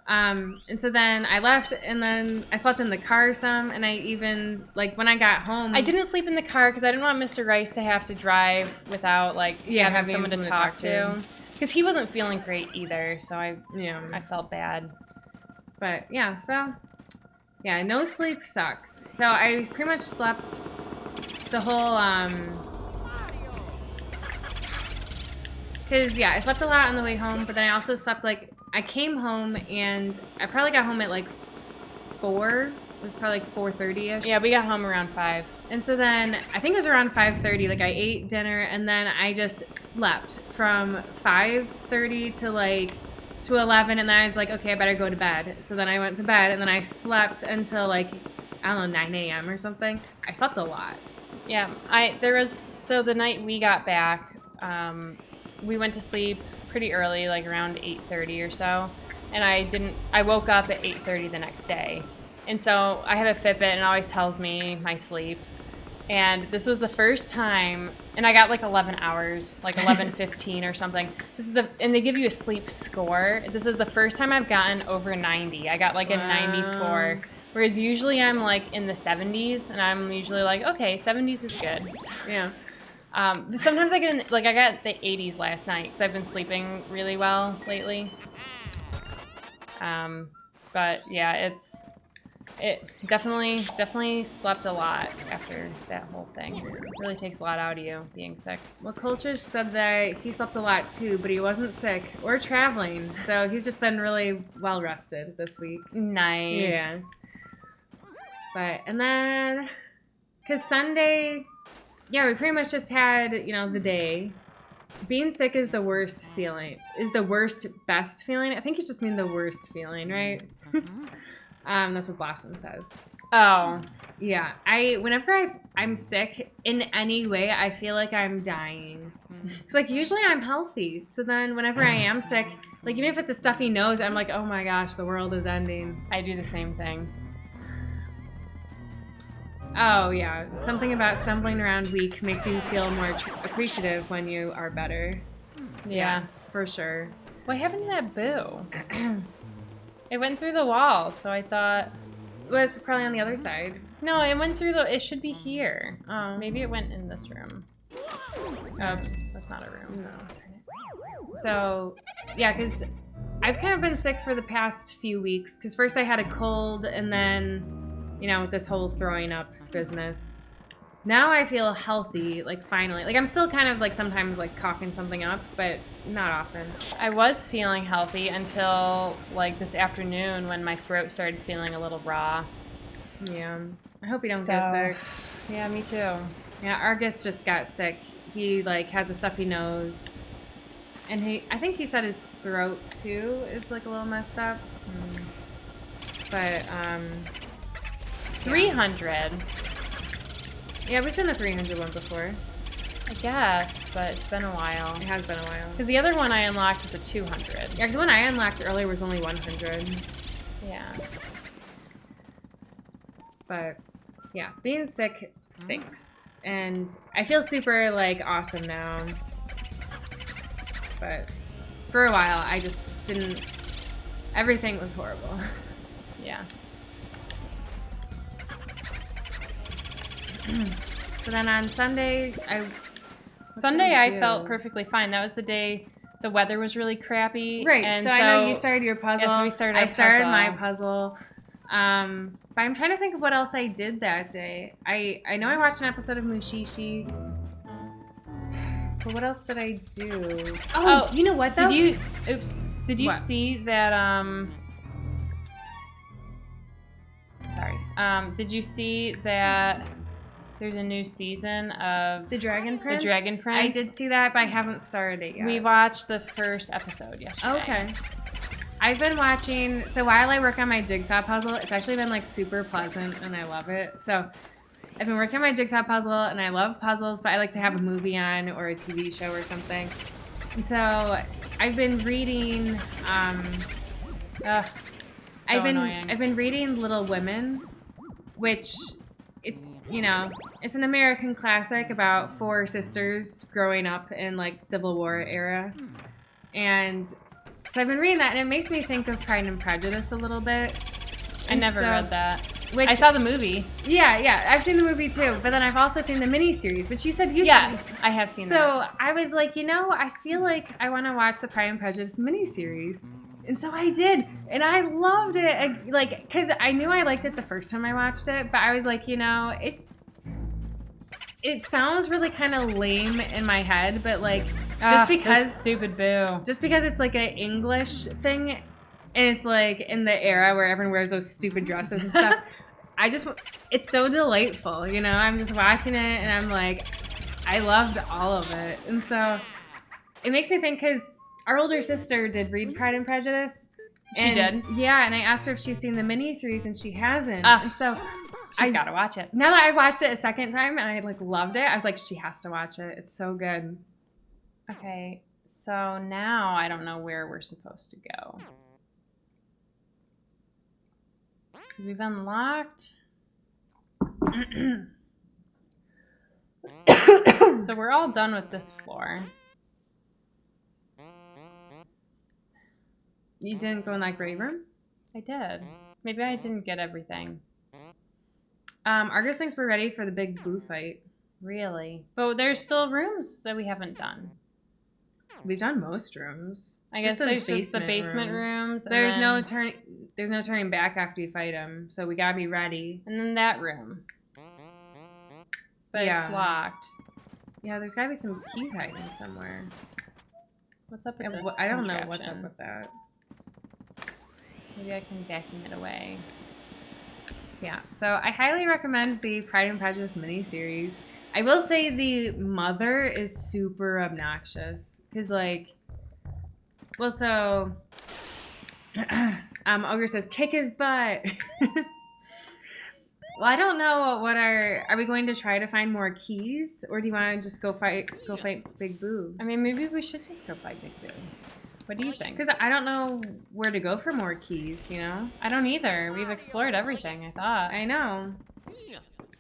And so then I left, and then I slept in the car some, and I even, like, when I got home... I didn't sleep in the car because I didn't want Mr. Rice to have to drive without, like, having someone to talk to. Because he wasn't feeling great either, so I felt bad. But, yeah, so... Yeah, no sleep sucks. So I pretty much slept the whole, Because, yeah, I slept a lot on the way home, but then I also slept, like... I came home, and I probably got home at, like, 4. It was probably, like, 4:30ish. Yeah, we got home around 5. And so then, I think it was around 5:30. Like, I ate dinner, and then I just slept from 5:30 to 11, and then I was like, okay, I better go to bed. So then I went to bed, and then I slept until, like, I don't know, 9 a.m. or something. I slept a lot. Yeah, so the night we got back, we went to sleep pretty early, like around 8:30 or so, and I woke up at 8:30 the next day. And so I have a Fitbit, and it always tells me my sleep. And this was the first time, and I got like 11 hours, like 11:15 or something. And they give you a sleep score. This is the first time I've gotten over 90. I got like a 94. Whereas usually I'm like in the 70s, and I'm usually like, okay, 70s is good. Yeah. But sometimes I got the 80s last night because I've been sleeping really well lately. But yeah, it definitely slept a lot after that whole thing. It really takes a lot out of you being sick. Well, Culture said that he slept a lot too, but he wasn't sick or traveling, so he's just been really well rested this week. Nice. Yeah. But and then, cause Sunday. Yeah, we pretty much just had, the day. Being sick is the worst feeling. Is the worst best feeling? I think you just mean the worst feeling, right? That's what Blossom says. Oh. Yeah. Whenever I'm sick in any way, I feel like I'm dying. Because, like, usually I'm healthy. So then whenever I am sick, like, even if it's a stuffy nose, I'm like, oh my gosh, the world is ending. I do the same thing. Oh, yeah. Something about stumbling around weak makes you feel more appreciative when you are better. Yeah, for sure. What happened to that boo? It went through the wall, so I thought... It was probably on the other side. No, it went through it should be here. Oh. Maybe it went in this room. Oops, that's not a room. No. So, yeah, because I've kind of been sick for the past few weeks. Because first I had a cold, and then... this whole throwing up business. Now I feel healthy, like, finally. Like, I'm still kind of, like, sometimes, like, coughing something up, but not often. I was feeling healthy until, like, this afternoon when my throat started feeling a little raw. Yeah. I hope you don't get sick. Yeah, me too. Yeah, Argus just got sick. He, like, has a stuffy nose. And I think he said his throat, too, is, like, a little messed up. But, 300. Yeah, we've done the 300 one before. I guess, but it's been a while. It has been a while. Because the other one I unlocked was a 200. Yeah, because one I unlocked earlier was only 100. Yeah. But yeah, being sick stinks. And I feel super like awesome now. But for a while I just didn't, everything was horrible. Yeah. But then on Sunday, I felt perfectly fine. That was the day the weather was really crappy. Right. And so I know you started your puzzle. Yeah, so we started I our started puzzle. my puzzle. But I'm trying to think of what else I did that day. I know I watched an episode of Mushishi. But what else did I do? Oh, you know what though? Did you What? see that did you see that there's a new season of The Dragon Prince? The Dragon Prince? I did see that, but I haven't started it yet. We watched the first episode yesterday. Okay. I've been watching, so while I work on my jigsaw puzzle, it's actually been like super pleasant and I love it. So I've been working on my jigsaw puzzle and I love puzzles, but I like to have a movie on or a TV show or something. And so I've been reading, Annoying. I've been reading Little Women, which it's, you know, it's an American classic about 4 sisters growing up in like Civil War era. And so I've been reading that and it makes me think of Pride and Prejudice a little bit. I never read that. Which, I saw the movie. Yeah, I've seen the movie too, but then I've also seen the miniseries, which you said you Yes, I have seen that. So I was like, you know, I feel like I want to watch the Pride and Prejudice miniseries. And so I did, and I loved it. Like, because I knew I liked it the first time I watched it, but I was like, you know, it sounds really kind of lame in my head, but like, just because stupid Boo. Just because it's like an English thing, and it's like in the era where everyone wears those stupid dresses and stuff. It's so delightful, you know? I'm just watching it and I'm like, I loved all of it. And so it makes me think, because our older sister did read Pride and Prejudice. She did? Yeah, and I asked her if she's seen the miniseries and she hasn't. And so She's got to watch it. now that I watched it a second time and I like loved it, I was like, she has to watch it. It's so good. Okay, so now I don't know where we're supposed to go. Because we've unlocked. So we're all done with this floor. You didn't go in that great room? I did. Maybe I didn't get everything. Argus thinks we're ready for the big Boo fight. Really? But there's still rooms that we haven't done. We've done most rooms. I guess those there's just the basement rooms. And There's no then, turning back after you fight him, so we gotta be ready. And then that room. But Yeah. it's locked. Yeah, there's gotta be some keys hiding somewhere. What's up with this I don't know what's up contraption? with that. Maybe I can vacuum it away. Yeah, so I highly recommend the Pride and Prejudice miniseries. I will say the mother is super obnoxious. Because, like, well, so, Ogre says, kick his butt. Well, I don't know what are we going to try to find more keys? Or do you want to just go fight Big Boo? I mean, maybe we should just go fight Big Boo. What do you think? Because I don't know where to go for more keys, you know? I don't either. We've explored everything, I thought. I know.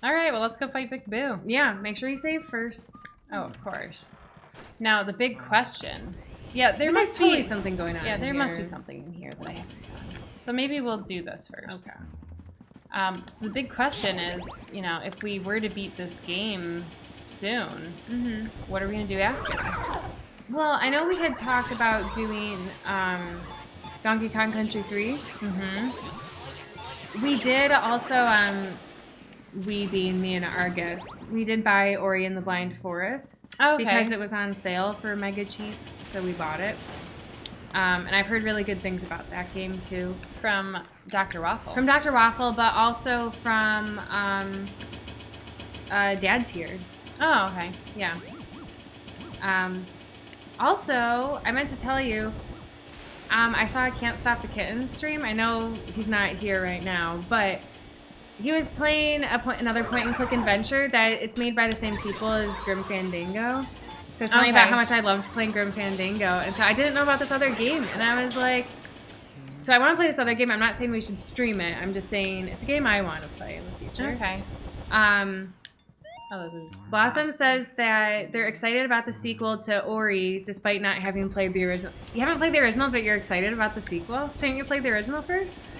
All right, well, let's go fight Big Boo. Yeah, make sure you save first. Oh, of course. Now, the big question. Yeah, There must totally be something going on. Yeah, in there here. must be something in here that I haven't done. So maybe we'll do this first. Okay. So the big question is, you know, if we were to beat this game soon, what are we going to do after? Well, I know we had talked about doing Donkey Kong Country 3. We did also, we being me and Argus, we did buy Ori and the Blind Forest. Oh, okay. Because it was on sale for mega cheap, so we bought it. And I've heard really good things about that game too. From Dr. Waffle. From Dr. Waffle, but also from Dad's Here. Oh, okay. Yeah. Also, I meant to tell you, I saw a Can't Stop the Kitten stream. I know he's not here right now, but he was playing another point-and-click adventure that it's made by the same people as Grim Fandango. So it's telling me about how much I loved playing Grim Fandango. And so I didn't know about this other game. And I was like, so I want to play this other game. I'm not saying we should stream it. I'm just saying it's a game I want to play in the future. Okay. Blossom says that they're excited about the sequel to Ori, despite not having played the original. You haven't played the original, but you're excited about the sequel? Shouldn't you play the original first?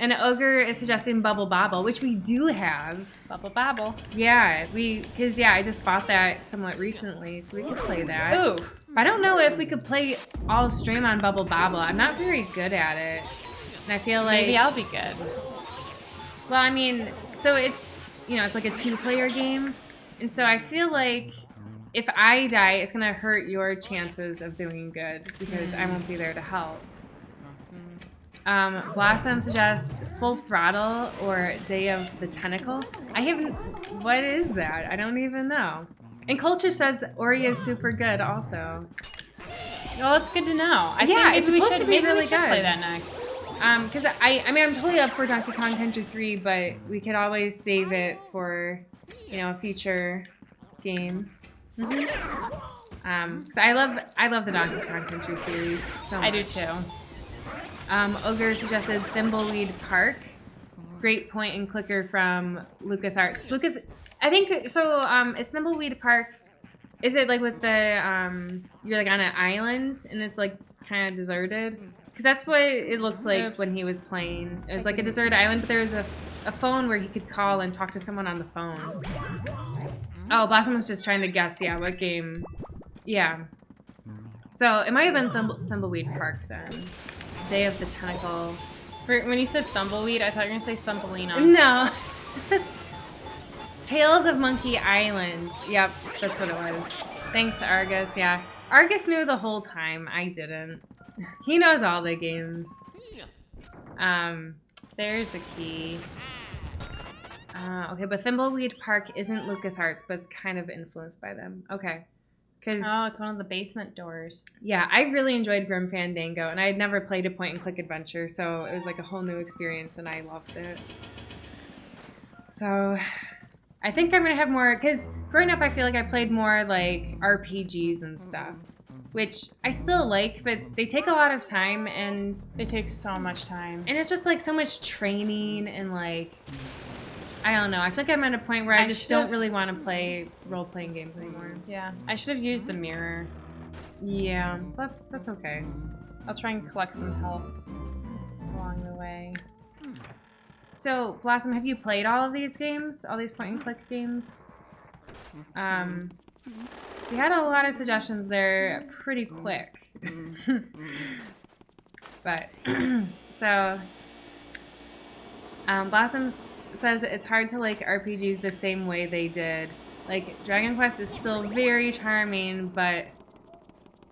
And Ogre is suggesting Bubble Bobble, which we do have. Bubble Bobble. Yeah, because I just bought that somewhat recently, so we could play that. Ooh. I don't know if we could play all stream on Bubble Bobble. I'm not very good at it. And I feel like... Maybe I'll be good. Well, I mean, so it's, it's like a 2-player game. And so I feel like if I die, it's going to hurt your chances of doing good because I won't be there to help. Blossom suggests Full Throttle or Day of the Tentacle. What is that? I don't even know. And Culture says Ori is super good also. Well, it's good to know. I think think it's supposed to be really we should good. Play that next. Because I'm totally up for Donkey Kong Country 3, but we could always save it for, a future game. Because I love the Donkey Kong Country series so much. I do too. Ogre suggested Thimbleweed Park. Great point and clicker from LucasArts. I think so. Is Thimbleweed Park? Is it like with the you're like on an island and it's like kind of deserted? Because that's what it looks like when he was playing. It was like a deserted island, but there was a phone where he could call and talk to someone on the phone. Oh, Blossom was just trying to guess. Yeah, what game? Yeah. So it might have been Thimbleweed Park then. Day of the Tentacle. When you said Thumbleweed, I thought you were going to say Thumbelina. No. Tales of Monkey Island. Yep, that's what it was. Thanks, Argus. Yeah. Argus knew the whole time. I didn't. He knows all the games. There's a key. Okay, but Thimbleweed Park isn't LucasArts, but it's kind of influenced by them. Okay. Oh, it's one of the basement doors. Yeah, I really enjoyed Grim Fandango, and I had never played a point-and-click adventure, so it was like a whole new experience, and I loved it. So, I think I'm going to have more, because growing up I feel like I played more like RPGs and stuff, which I still like, but they take a lot of time, and... They take so much time. And it's just like so much training, and like... I don't know. I feel like I'm at a point where I just don't really want to play role-playing games anymore. Yeah. I should have used the mirror. Yeah, but that's okay. I'll try and collect some health along the way. So, Blossom, have you played all of these games? All these point-and-click games? You had a lot of suggestions there pretty quick. But, so... Blossom says it's hard to like RPGs the same way they did. Like, Dragon Quest is still very charming, but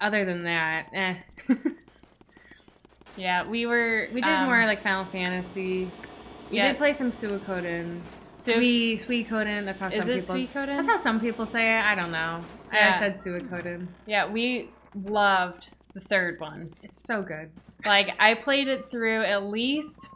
other than that, eh. Yeah, we did more like Final Fantasy. We did play some Suikoden. Suikoden, that's how some people... Is it Suikoden? That's how some people say it. I don't know. Yeah. I said Suikoden. Yeah, we loved the third one. It's so good. Like, I played it through at least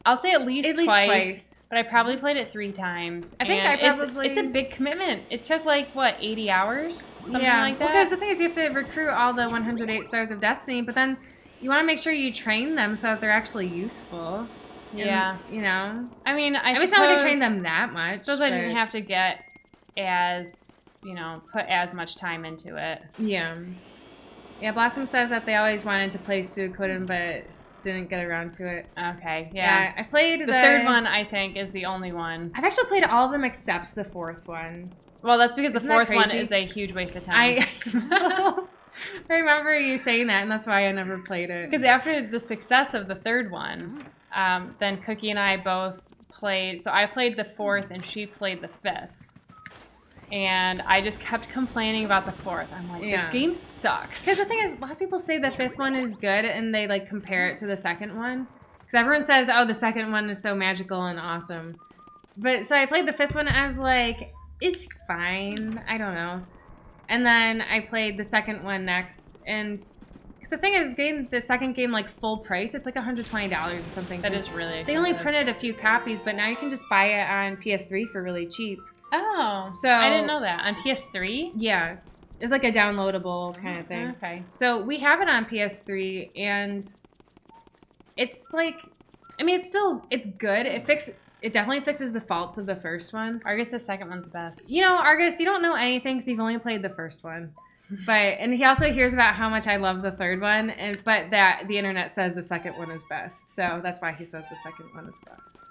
twice, but I probably played it 3 times. I think it's a big commitment. It took like, what, 80 hours? Something like that? Because the thing is, you have to recruit all the 108 Stars of Destiny, but then you want to make sure you train them so that they're actually useful. Yeah. And, I mean, it's not like I trained them that much. I suppose I didn't have to get as, put as much time into it. Yeah. Yeah, Blossom says that they always wanted to play Suikoden, but didn't get around to it. Okay, yeah. I played the third one, I think, is the only one. I've actually played all of them except the 4th one. Well, that's because Isn't the 4th one is a huge waste of time. I remember you saying that, and that's why I never played it. Because after the success of the 3rd one, then Cookie and I both played... So I played the 4th, and she played the 5th. And I just kept complaining about the 4th. I'm like, this game sucks. Because the thing is, lots of people say the 5th one is good, and they like compare it to the 2nd one. Because everyone says, oh, the 2nd one is so magical and awesome. But so I played the 5th one, and I was like, it's fine. I don't know. And then I played the 2nd one next, and Because the thing is, getting the second game like full price, it's like $120 or something. That is really They only expensive. printed a few copies, but now you can just buy it on PS3 for really cheap. Oh, So I didn't know that. On PS3? Yeah, it's like a downloadable kind of thing. Okay. So we have it on PS3, and it's like, I mean, it's good. It definitely fixes the faults of the first one. Argus, the second one's the best. You know, Argus, you don't know anything because you've only played the first one. And he also hears about how much I love the third one, but that the internet says the second one is best. So that's why he says the second one is best.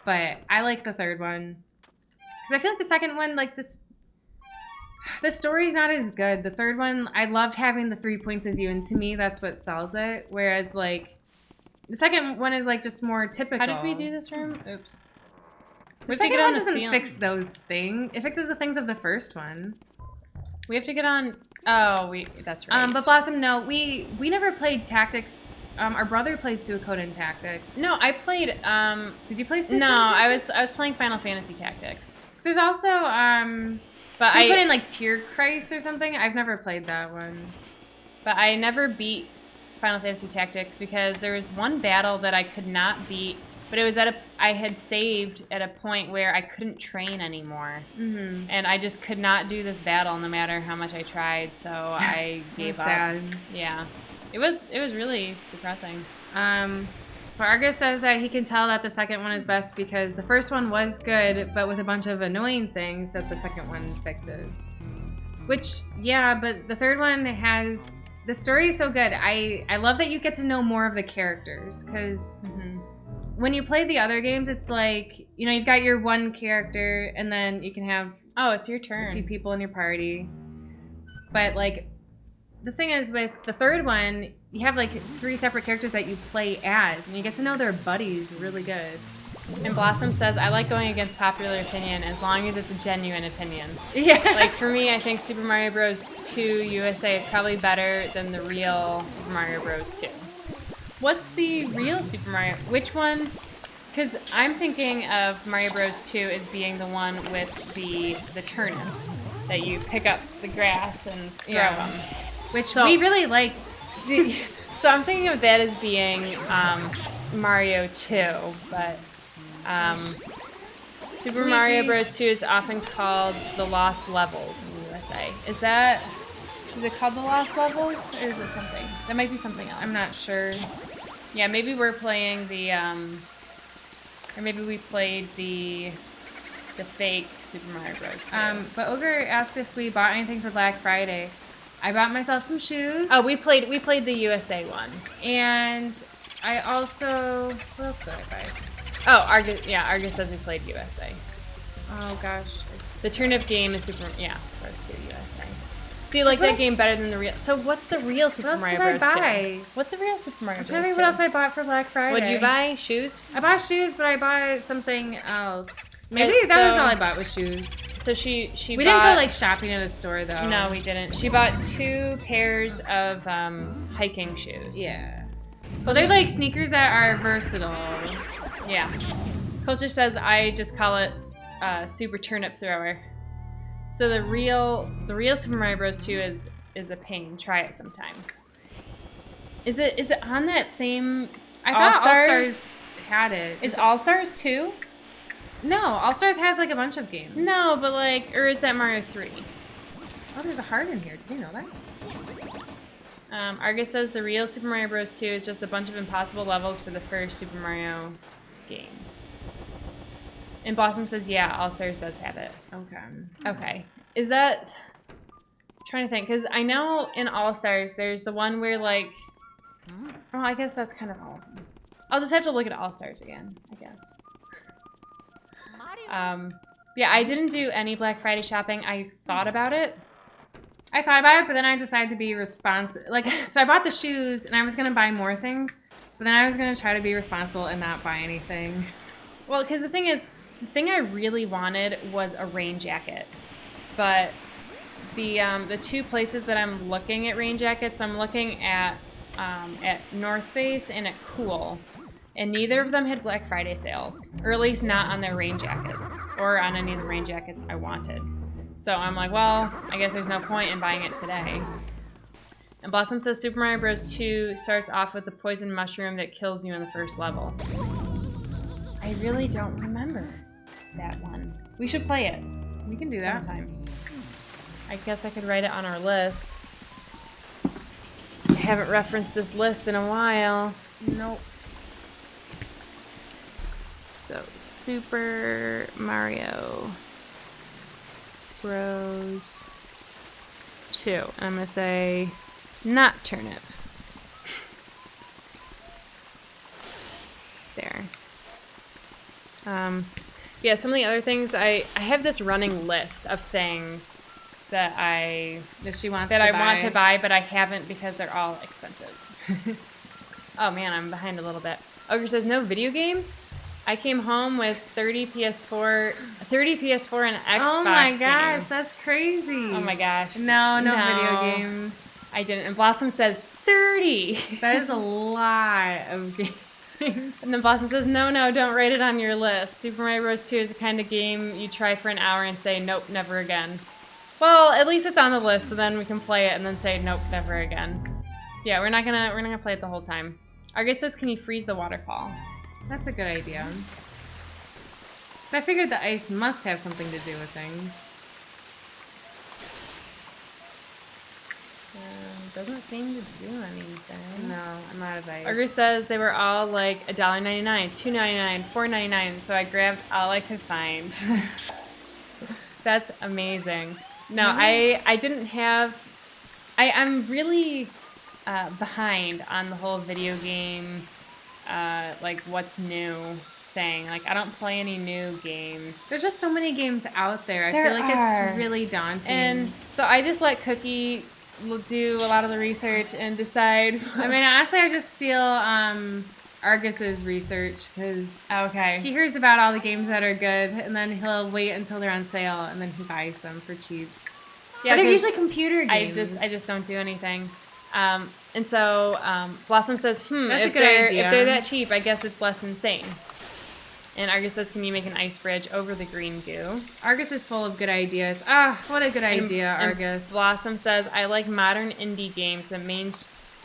But I like the third one because I feel like the second one, like the story's not as good. The third one, I loved having the 3 points of view, and to me, that's what sells it. Whereas, like, the second one is like just more typical. How did we do this room? Oops. The second one doesn't fix those things. It fixes the things of the first one. We have to get on. Oh, that's right. But Blossom, no, we never played Tactics. Our brother plays Suikoden Tactics. No, I played. Did you play Suikoden No, Tactics? I was playing Final Fantasy Tactics. There's also But Suikoden like Tier Christ or something. I've never played that one. But I never beat Final Fantasy Tactics because there was one battle that I could not beat. But it was I had saved at a point where I couldn't train anymore. Mm-hmm. And I just could not do this battle no matter how much I tried, so I gave up. Sad. Yeah. It was really depressing. But Argus says that he can tell that the second one is best because the first one was good, but with a bunch of annoying things that the second one fixes. Which, yeah, but the third one has... The story is so good. I love that you get to know more of the characters because... When you play the other games, it's like, you know, you've got your one character, and then you can have it's your a few turn. people in your party. But, like, the thing is, with the third one, you have, like, 3 separate characters that you play as, and you get to know their buddies really good. And Blossom says, I like going against popular opinion as long as it's a genuine opinion. Yeah. Like, for me, I think Super Mario Bros. 2 USA is probably better than the real Super Mario Bros. 2. What's the real Super Mario? Which one? Because I'm thinking of Mario Bros. 2 as being the one with the turnips that you pick up the grass and throw them. Which we really liked. So I'm thinking of that as being Mario 2, but Super Luigi. Mario Bros. 2 is often called the Lost Levels in the USA. Is it called the Lost Levels, or is it something? That might be something else. I'm not sure. Yeah, maybe we're playing the, or maybe we played the fake Super Mario Bros. 2. But Ogre asked if we bought anything for Black Friday. I bought myself some shoes. Oh, we played the USA one. And I also... What else did I buy? Oh, Argus says we played USA. Oh, gosh. The turnip game is Super... Yeah, Bros. 2 USA. So you like that game better than the real... So what's the real Super Mario Bros. 2? What else did I buy? What's the real Super Mario I'm Bros. 2? trying to think what else I bought for Black Friday. What'd you buy? Shoes? I bought shoes, but I bought something else. Maybe that was all I bought was shoes. So she We didn't go like shopping at a store though. No, we didn't. She bought 2 pairs of hiking shoes. Yeah. Well, they're like sneakers that are versatile. Yeah. Culture says I just call it Super Turnip Thrower. So the real Super Mario Bros. 2 is a pain. Try it sometime. Is it on that same I thought All-Stars? All-Stars had it. Is All-Stars 2? No, All-Stars has like a bunch of games. No, but like, or is that Mario 3? Oh, there's a heart in here. Did you know that? Argus says the real Super Mario Bros. 2 is just a bunch of impossible levels for the first Super Mario game. And Blossom says, yeah, All-Stars does have it. Okay. Is that... I'm trying to think, because I know in All-Stars there's the one where like... Oh, I guess that's kind of all of them. I'll just have to look at All-Stars again, I guess. Yeah, I didn't do any Black Friday shopping. I thought about it. But then I decided to be responsible. Like, so I bought the shoes, and I was gonna buy more things, but then I was gonna try to be responsible and not buy anything. Well, because the thing is, the thing I really wanted was a rain jacket, but the 2 places that I'm looking at rain jackets, so I'm looking at North Face and at Cool, and neither of them had Black Friday sales, or at least not on their rain jackets, or on any of the rain jackets I wanted. So I'm like, well, I guess there's no point in buying it today. And Blossom says Super Mario Bros. 2 starts off with the poison mushroom that kills you in the first level. I really don't remember that one. We should play it. We can do that sometime. I guess I could write it on our list. I haven't referenced this list in a while. Nope. So, Super Mario Bros. 2. And I'm going to say not turnip. There. Yeah, some of the other things, I have this running list of things that I want to buy, but I haven't because they're all expensive. Oh man, I'm behind a little bit. Ogre says no video games. I came home with 30 PS4 and Xbox Oh my gosh, games. that's crazy. Oh my gosh. No video games. I didn't. And Blossom says 30. That is a lot of games. And then Blossom says, no, don't write it on your list. Super Mario Bros. 2 is the kind of game you try for an hour and say, nope, never again. Well, at least it's on the list, so then we can play it and then say, nope, never again. Yeah, we're not gonna play it the whole time. Argus says, can you freeze the waterfall? That's a good idea. So I figured the ice must have something to do with things. Doesn't seem to do anything. No, I'm out of ice. Argus says they were all like $1.99, $2.99, $4.99, so I grabbed all I could find. That's amazing. No, I didn't have... I'm really behind on the whole video game, like what's new thing. Like I don't play any new games. There's just so many games out there. I feel like it's really daunting. And so I just let Cookie do a lot of the research and decide. I mean, honestly, I just steal Argus's research because he hears about all the games that are good, and then he'll wait until they're on sale, and then he buys them for cheap. Yeah, but they're usually computer games. I just don't do anything. And so Blossom says, That's if a good idea. If they're that cheap, I guess it's less insane. And Argus says, can you make an ice bridge over the green goo? Argus is full of good ideas. Ah, what a good idea, Argus. And Blossom says, I like modern indie games, but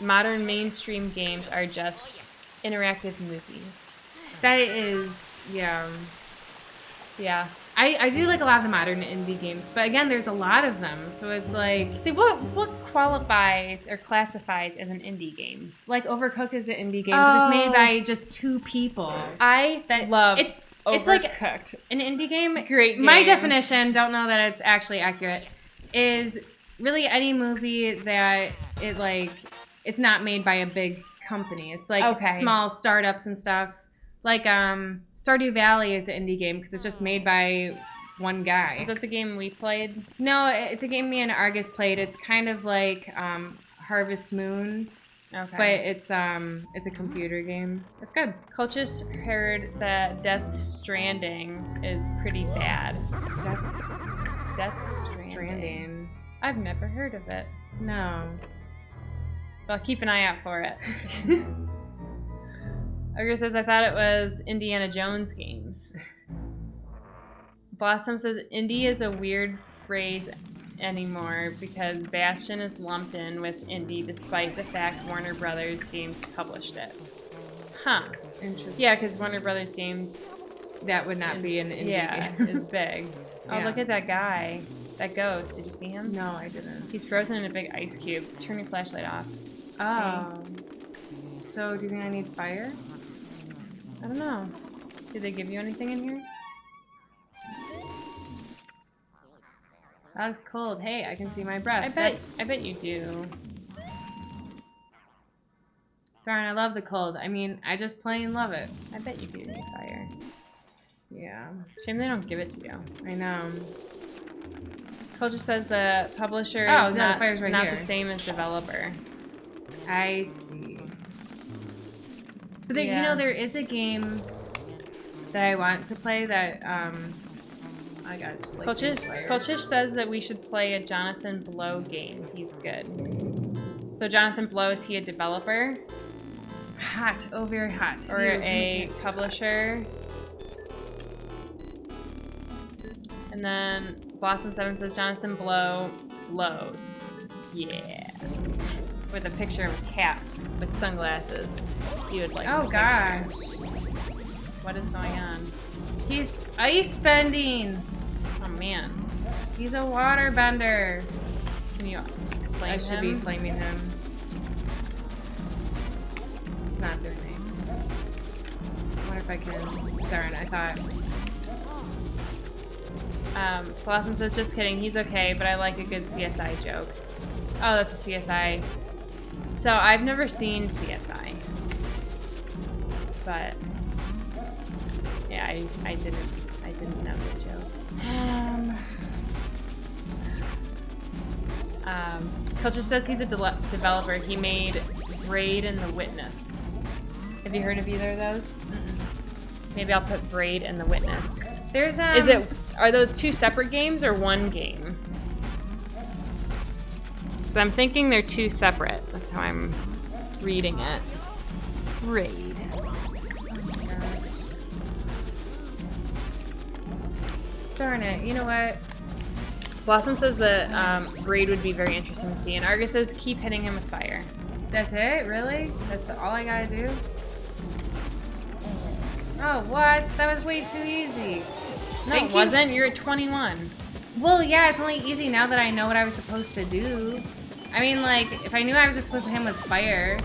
modern mainstream games are just interactive movies. That is, yeah. Yeah. I do like a lot of the modern indie games, but again, there's a lot of them, so it's like... See, what qualifies or classifies as an indie game? Like, Overcooked is an indie game, because it's made by just 2 people. I love It's Overcooked. like an indie game. Great game. My definition, don't know that it's actually accurate, is really any movie that it's not made by a big company. It's like small startups and stuff. Like, Stardew Valley is an indie game because it's just made by one guy. Is that the game we played? No, it's a game me and Argus played. It's kind of like Harvest Moon, but it's a computer game. It's good. Cultist heard that Death Stranding is pretty bad. Death Stranding. I've never heard of it. No. But I'll keep an eye out for it. Ogre says, I thought it was Indiana Jones games. Blossom says, indie is a weird phrase anymore because Bastion is lumped in with indie despite the fact Warner Brothers Games published it. Huh. Interesting. Yeah, because Warner Brothers Games... That would not be an indie game. is big. Oh, look at that guy. That ghost. Did you see him? No, I didn't. He's frozen in a big ice cube. Turn your flashlight off. Oh. So, do you think I need fire? I don't know. Did they give you anything in here? That looks cold. Hey, I can see my breath. I bet you do. Darn, I love the cold. I mean, I just plain love it. I bet you do need fire. Yeah. Shame they don't give it to you. I know. Culture says the publisher is not the same as developer. I see. But there, you know, there is a game that I want to play that I gotta just like Kulchish says that we should play a Jonathan Blow game. He's good. So Jonathan Blow, is he a developer? Hot. Oh, very hot. Or a publisher? And then Blossom 7 says Jonathan Blow blows. Yeah. with a picture of a cat with sunglasses. You would like. Oh this gosh. picture. What is going on? He's ice bending. Oh man. He's a water bender. Can you flame I should be him? flaming him. Not doing it. What if I can? Darn, I thought. Blossom says, just kidding, he's okay, but I like a good CSI joke. Oh, that's a CSI. So I've never seen CSI. But yeah, I didn't know the joke. Culture says he's a developer. He made Braid and The Witness. Have you heard of either of those? Maybe I'll put Braid and The Witness. There's Are those two separate games or one game? Because I'm thinking they're two separate. That's how I'm reading it. Braid. Darn it. You know what? Blossom says that Braid would be very interesting to see, and Argus says keep hitting him with fire. That's it? Really? That's all I gotta do? Oh, what? That was way too easy. No, it wasn't. You're at 21. Well, yeah, it's only easy now that I know what I was supposed to do. I mean, like, if I knew I was just supposed to hit him with fire,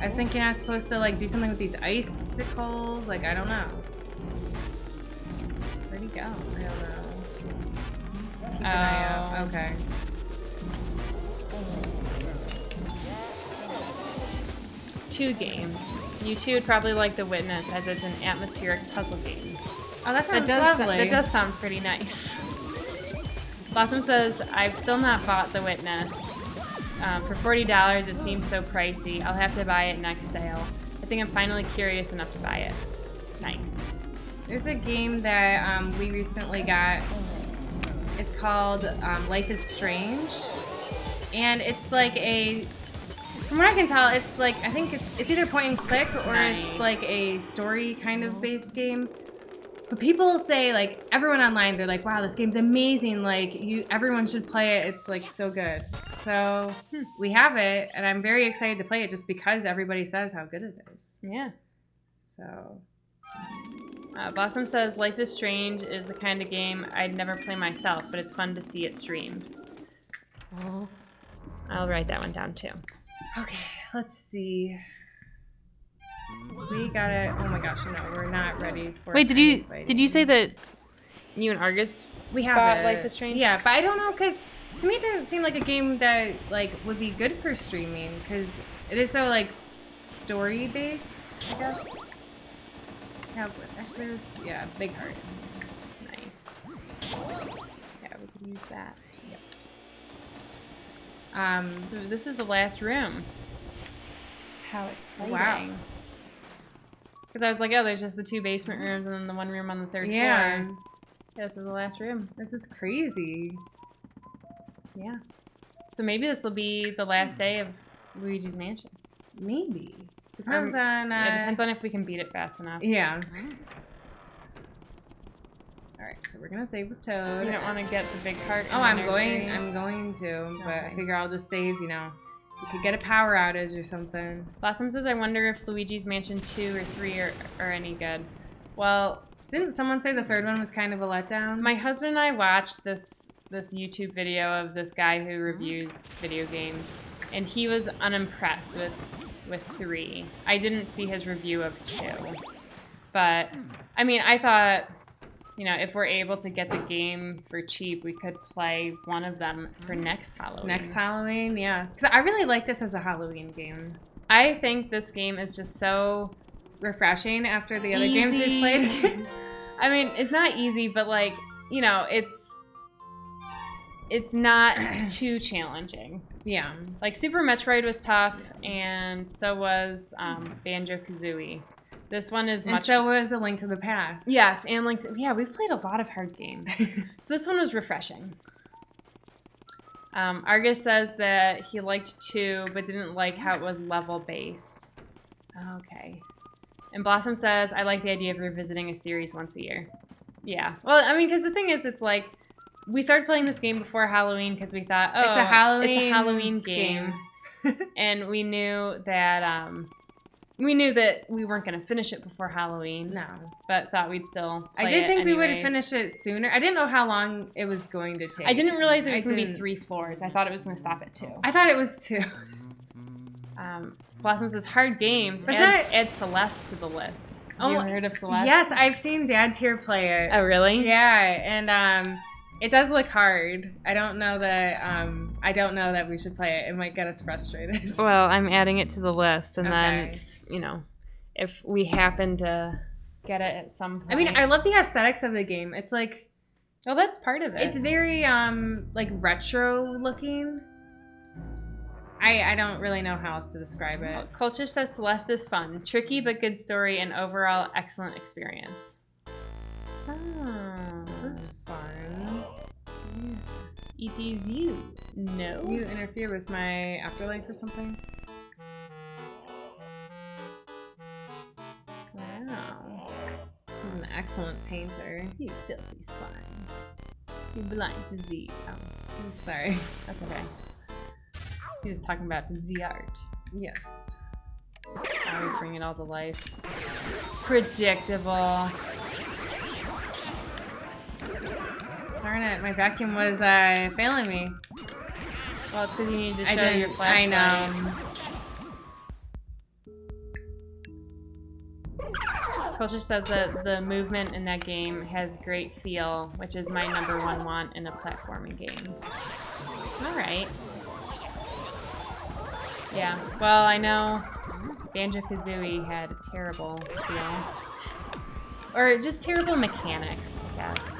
I was thinking I was supposed to, like, do something with these icicles. Like, I don't know. Where'd he go? I don't know. Just keep an eye out. Okay. Two games. You two would probably like The Witness, as it's an atmospheric puzzle game. Oh, that sounds lovely. That does sound pretty nice. Blossom says, I've still not bought The Witness. For $40, it seems so pricey. I'll have to buy it next sale. I think I'm finally curious enough to buy it. Nice. There's a game that we recently got. It's called Life is Strange. And it's like a... From what I can tell, it's like, I think it's either point and click or it's like a story kind of based game. But people say, like, everyone online, they're like, wow, this game's amazing. Like, everyone should play it. It's, like, so good. So, we have it, and I'm very excited to play it just because everybody says how good it is. Yeah. So. Blossom says, Life is Strange is the kind of game I'd never play myself, but it's fun to see it streamed. Oh. I'll write that one down, too. Okay, let's see. We gotta. Oh my gosh, no, we're not ready for. Wait, did you say that you and Argus we have bought it. Life is Strange? Yeah, but I don't know because to me it didn't seem like a game that like would be good for streaming because it is so like story based. I guess. Yeah, actually, there's big heart. Nice. Yeah, we could use that. Yep. So this is the last room. How exciting! Wow. Because I was like, oh, there's just the two basement rooms and then the one room on the third floor. Yeah, this is the last room. This is crazy. Yeah. So maybe this will be the last day of Luigi's Mansion. Maybe. Depends on... depends on if we can beat it fast enough. Yeah. Alright, so we're gonna save with Toad. We don't want to get the big cart. Oh, I'm going to, but I figure I'll just save, you know. We could get a power outage or something. Blossom says, I wonder if Luigi's Mansion 2 or 3 are any good. Well, didn't someone say the third one was kind of a letdown? My husband and I watched this YouTube video of this guy who reviews video games, and he was unimpressed with 3. I didn't see his review of 2. But, I mean, I thought, you know, if we're able to get the game for cheap, we could play one of them for next Halloween. Next Halloween, yeah. Because I really like this as a Halloween game. I think this game is just so refreshing after the other games we've played. I mean, it's not easy, but like, you know, it's not too challenging. Yeah. Like Super Metroid was tough, and so was Banjo-Kazooie. This one is much... And so was A Link to the Past. Yes, and Link to... Yeah, we've played a lot of hard games. This one was refreshing. Argus says that he liked 2, but didn't like how it was level-based. Okay. And Blossom says, I like the idea of revisiting a series once a year. Yeah. Well, I mean, because the thing is, it's like, we started playing this game before Halloween because we thought, oh, it's a Halloween game. And we knew that we weren't going to finish it before Halloween. No. But thought we'd still play I did it think we would have anyways. finished it sooner. I didn't know how long it was going to take. I didn't realize it was I going to be didn't- 3 floors. I thought it was going to stop at 2. I thought it was 2. Blossom says hard games. Was Add Celeste to the list. Have you heard of Celeste? Yes, I've seen Dad's here play it. Oh, really? Yeah, and it does look hard. I don't know that we should play it. It might get us frustrated. Well, I'm adding it to the list, and Okay. then, if we happen to get it at some point. I mean, I love the aesthetics of the game. It's like, well, that's part of it. it's very like retro looking. I don't really know how else to describe it. Culture says Celeste is fun, tricky but good story, and overall excellent experience. Oh, This is fun. it is you. No. You interfere with my afterlife or something? Wow. He's an excellent painter. You filthy swine. You blind to Z. Oh, I'm sorry. that's okay. He was talking about Z art. Yes. I always bring it all to life. Predictable. Darn it, my vacuum was failing me. Well, it's because you need to show I did. your flashlight. I know. Culture says that the movement in that game has great feel, which is my #1 want in a platforming game. All right. Yeah. Well, I know Banjo-Kazooie had a terrible feel. Or just terrible mechanics, I guess.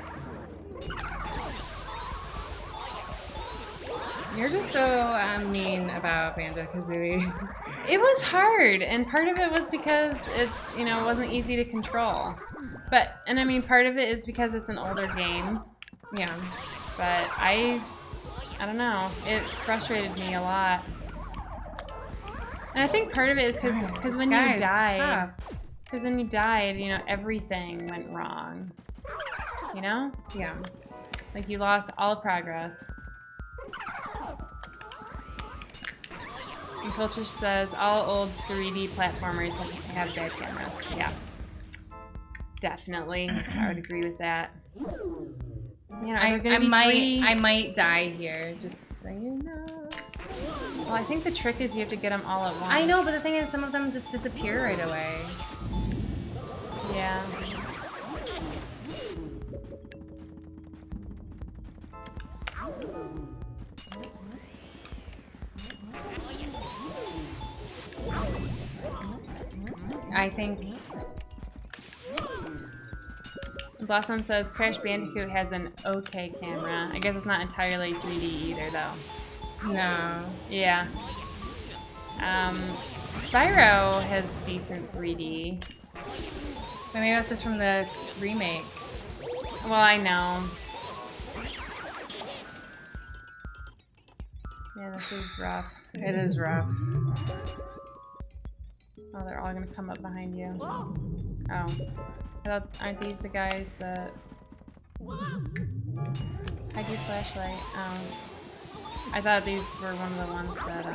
You're just so mean about Banjo-Kazooie. It was hard, and part of it was because it's, it wasn't easy to control. And I mean, part of it is because it's an older game. Yeah. But I don't know. It frustrated me a lot. And I think part of it is because when you died, everything went wrong. Yeah. Like you lost all progress. And Culture says all old 3D platformers have bad cameras. Yeah. Definitely. I would agree with that. I might die here, just so you know. Well, I think the trick is you have to get them all at once. I know, but the thing is, some of them just disappear right away. Yeah. I think. Blossom says Crash Bandicoot has an okay camera. I guess it's not entirely 3D either, though. No. Yeah. Spyro has decent 3D. But maybe that's just from the remake. Well, I know. Yeah, this is rough. It is rough. Oh, they're all gonna come up behind you. Oh. I thought, aren't these the guys that... Hide your flashlight. Oh. I thought these were one of the ones that,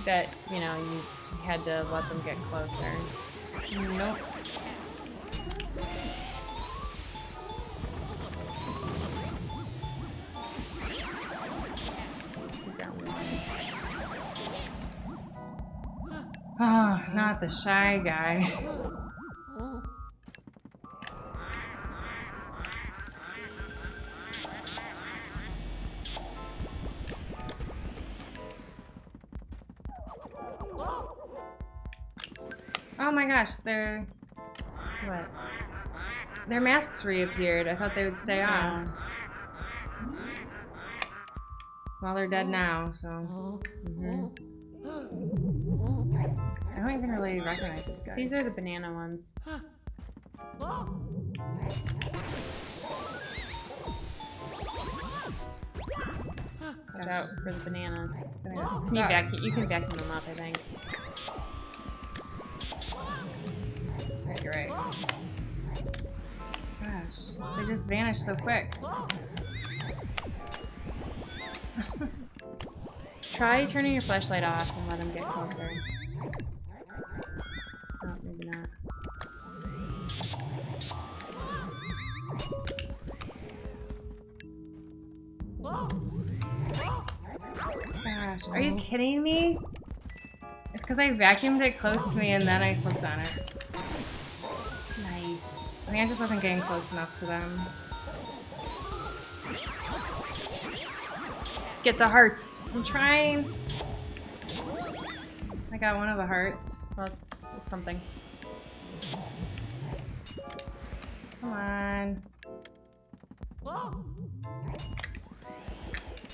that, you had to let them get closer. Nope. He's got one. Oh, not the shy guy. Oh my gosh, their masks reappeared. I thought they would stay on. Well, they're dead now, so. I don't even really recognize these guys. These are the banana ones. Watch out for the bananas. You can vacuum them up, I think. Right, you're right. Gosh, they just vanished so quick. Try turning your flashlight off and let him get closer. Oh, maybe not. Gosh, are you kidding me? It's because I vacuumed it close to me and then I slipped on it. Nice. I think I just wasn't getting close enough to them. Get the hearts. I'm trying. I got one of the hearts. Well, it's something. Come on.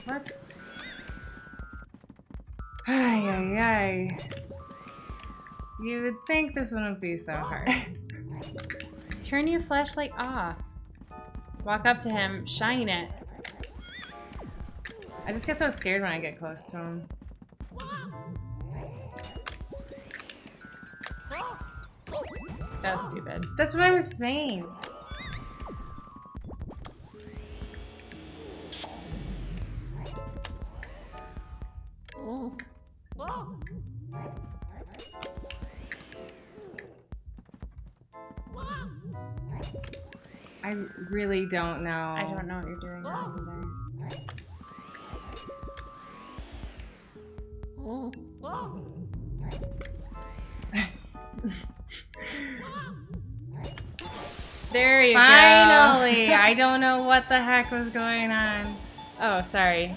What? Ay, ay, ay. You would think this wouldn't be so hard. Turn your flashlight off. Walk up to him, shine it. I just get so scared when I get close to him. That was stupid. That's what I was saying. I really don't know. I don't know what you're doing wrong either. There you go. Finally! I don't know what the heck was going on. Oh, sorry.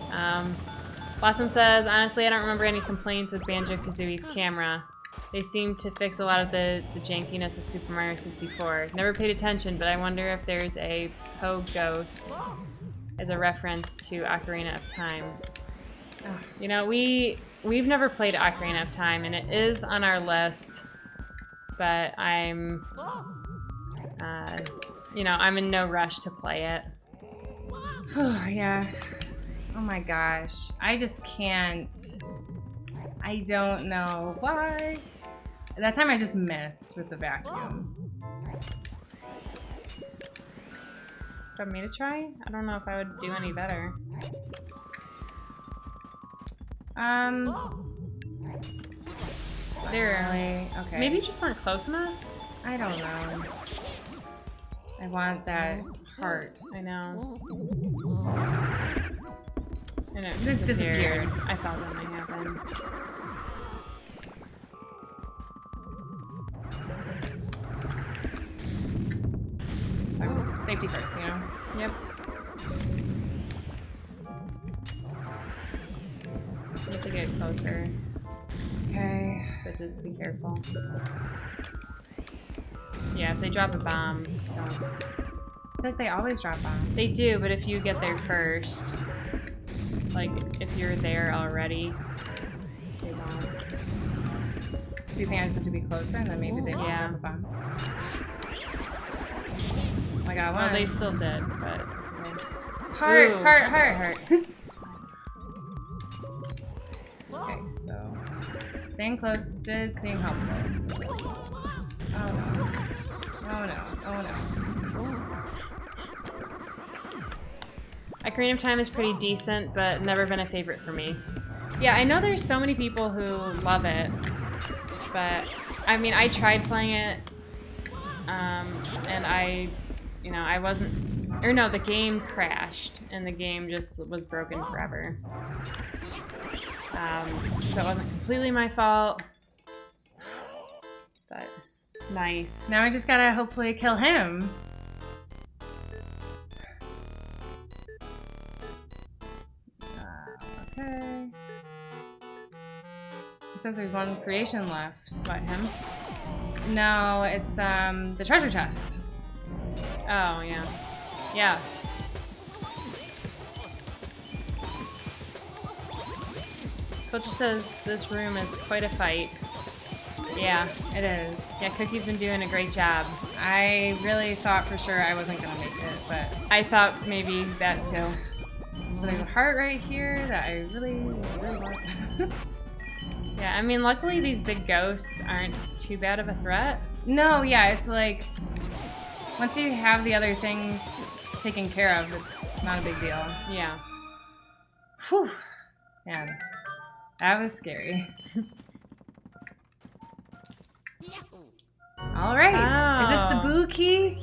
Blossom says, honestly, I don't remember any complaints with Banjo-Kazooie's camera. They seem to fix a lot of the jankiness of Super Mario 64. Never paid attention, but I wonder if there's a Poe Ghost as a reference to Ocarina of Time. Ugh, you know, we've never played Ocarina of Time, and it is on our list, but I'm, you know, I'm in no rush to play it. Yeah. Oh my gosh. I just can't. I don't know why. That time I just missed with the vacuum. Do you want me to try? I don't know if I would do any better. Literally. Okay. Maybe you just weren't close enough? I don't know. I want that heart. I know. And it Just disappeared. I thought that might happen. So safety first, you know? Yep. Need to get closer, Okay. but just be careful. Yeah, if they drop a bomb, don't. I feel like they always drop bombs. They do, but if you get there first, like if you're there already, they won't. So you think I just have to be closer and then maybe they won't Yeah. drop a bomb? Oh my god, Well, one. they still did, but it's okay. Heart, Ooh. heart. Nice. Okay, so staying close did seem helpful. Oh no. Oh no. Oh no. Ocarina of Time is pretty decent, but never been a favorite for me. Yeah, I know there's so many people who love it, but I mean, I tried playing it, and I wasn't, or no, the game crashed, and the game just was broken forever. So it wasn't completely my fault, but nice. Now I just gotta hopefully kill him. Okay. It says there's one creation left. What, him? No, it's the treasure chest. Oh, yeah. Yes. Culture says this room is quite a fight. Yeah. It is. Yeah, Cookie's been doing a great job. I really thought for sure I wasn't gonna make it, but I thought maybe that too. there's a heart right here that I really want. Yeah, I mean, luckily these big ghosts aren't too bad of a threat. No, yeah, it's like once you have the other things taken care of, it's not a big deal. Yeah. Whew. Yeah, that was scary. All right. Is this the boo key?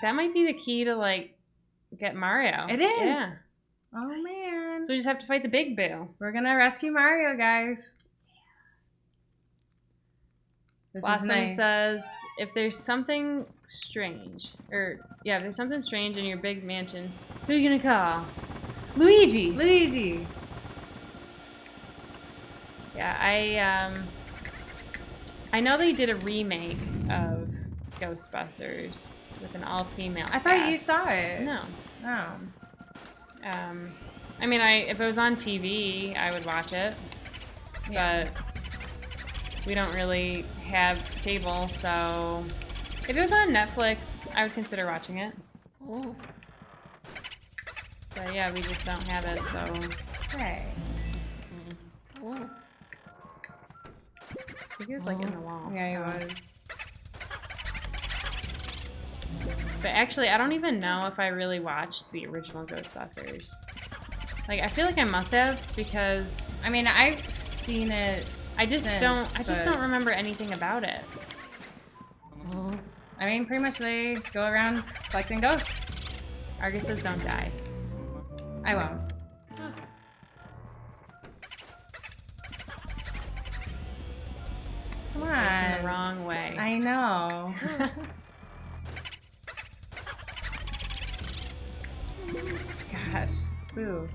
That might be the key to, like, get Mario. It is. Yeah. Oh, man. So we just have to fight the big boo. We're going to rescue Mario, guys. This Blossom is nice. says, if there's something strange, if there's something strange in your big mansion, who are you going to call? Luigi. Luigi. Yeah, I know they did a remake of Ghostbusters with an all-female I thought cast. you saw it. No. Oh. I mean, if it was on TV, I would watch it. Yeah. But we don't really have cable, so if it was on Netflix, I would consider watching it. But yeah, we just don't have it, so. Hey. I think he was like in the wall. Yeah, he was. But actually, I don't even know if I really watched the original Ghostbusters. Like, I feel like I must have, because I mean, I've seen it. I just don't remember anything about it. I mean, pretty much they go around collecting ghosts. Argus says don't die. I won't. Come on. It's in the wrong way. I know. Gosh. Boo.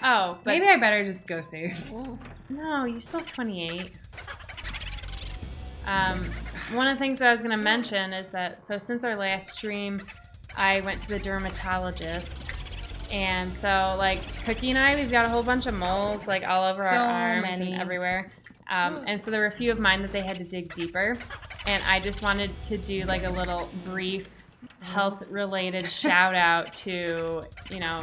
Oh, but Maybe I better just go save. no, you still have 28. One of the things that I was going to mention is that, so since our last stream, I went to the dermatologist. And so, like, Cookie and I, we've got a whole bunch of moles, like, all over our arms and everywhere. And so there were a few of mine that they had to dig deeper. And I just wanted to do, like, a little brief health-related shout-out to, you know,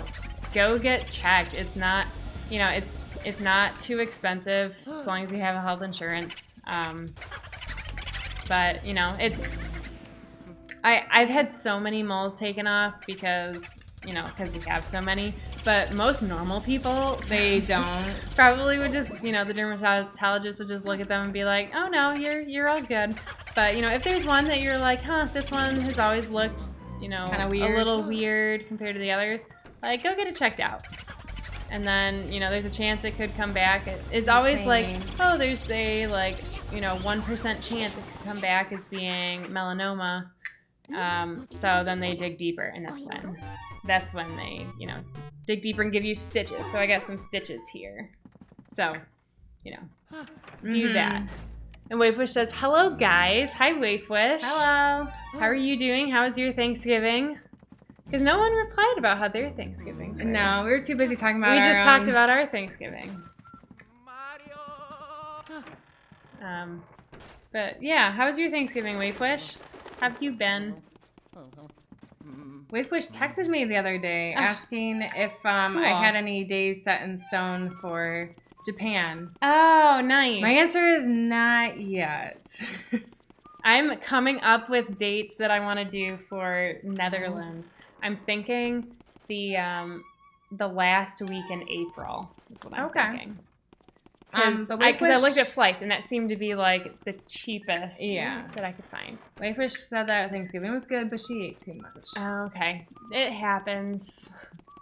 go get checked. It's not, you know, it's not too expensive as long as you have a health insurance. But, you know, I've had so many moles taken off because we have so many. But most normal people, they don't. Probably would just, you know, the dermatologist would just look at them and be like, oh no, you're all good. But, you know, if there's one that you're like, this one has always looked, you know, kind of weird, a little weird compared to the others, like, go get it checked out. And then, you know, there's a chance it could come back. It's always like, there's a, like, you know, 1% chance it could come back as being melanoma. So then they dig deeper, and that's when they, you know, dig deeper and give you stitches. So I got some stitches here. So, you know, do that. And Wavewish says, hello, guys. Hi, Wavewish. Hello. How are you doing? How was your Thanksgiving? Because no one replied about how their Thanksgivings were. No, we were too busy talking about We just talked about our Thanksgiving. But yeah, how was your Thanksgiving, Wavewish? How have you been? Wavewish texted me the other day asking if I had any days set in stone for Japan. Oh, nice. My answer is not yet. I'm coming up with dates that I want to do for Netherlands. I'm thinking the last week in April is what I'm thinking. Because I looked at flights, and that seemed to be, like, the cheapest that I could find. Wavewish said that Thanksgiving was good, but she ate too much. Oh, okay. It happens.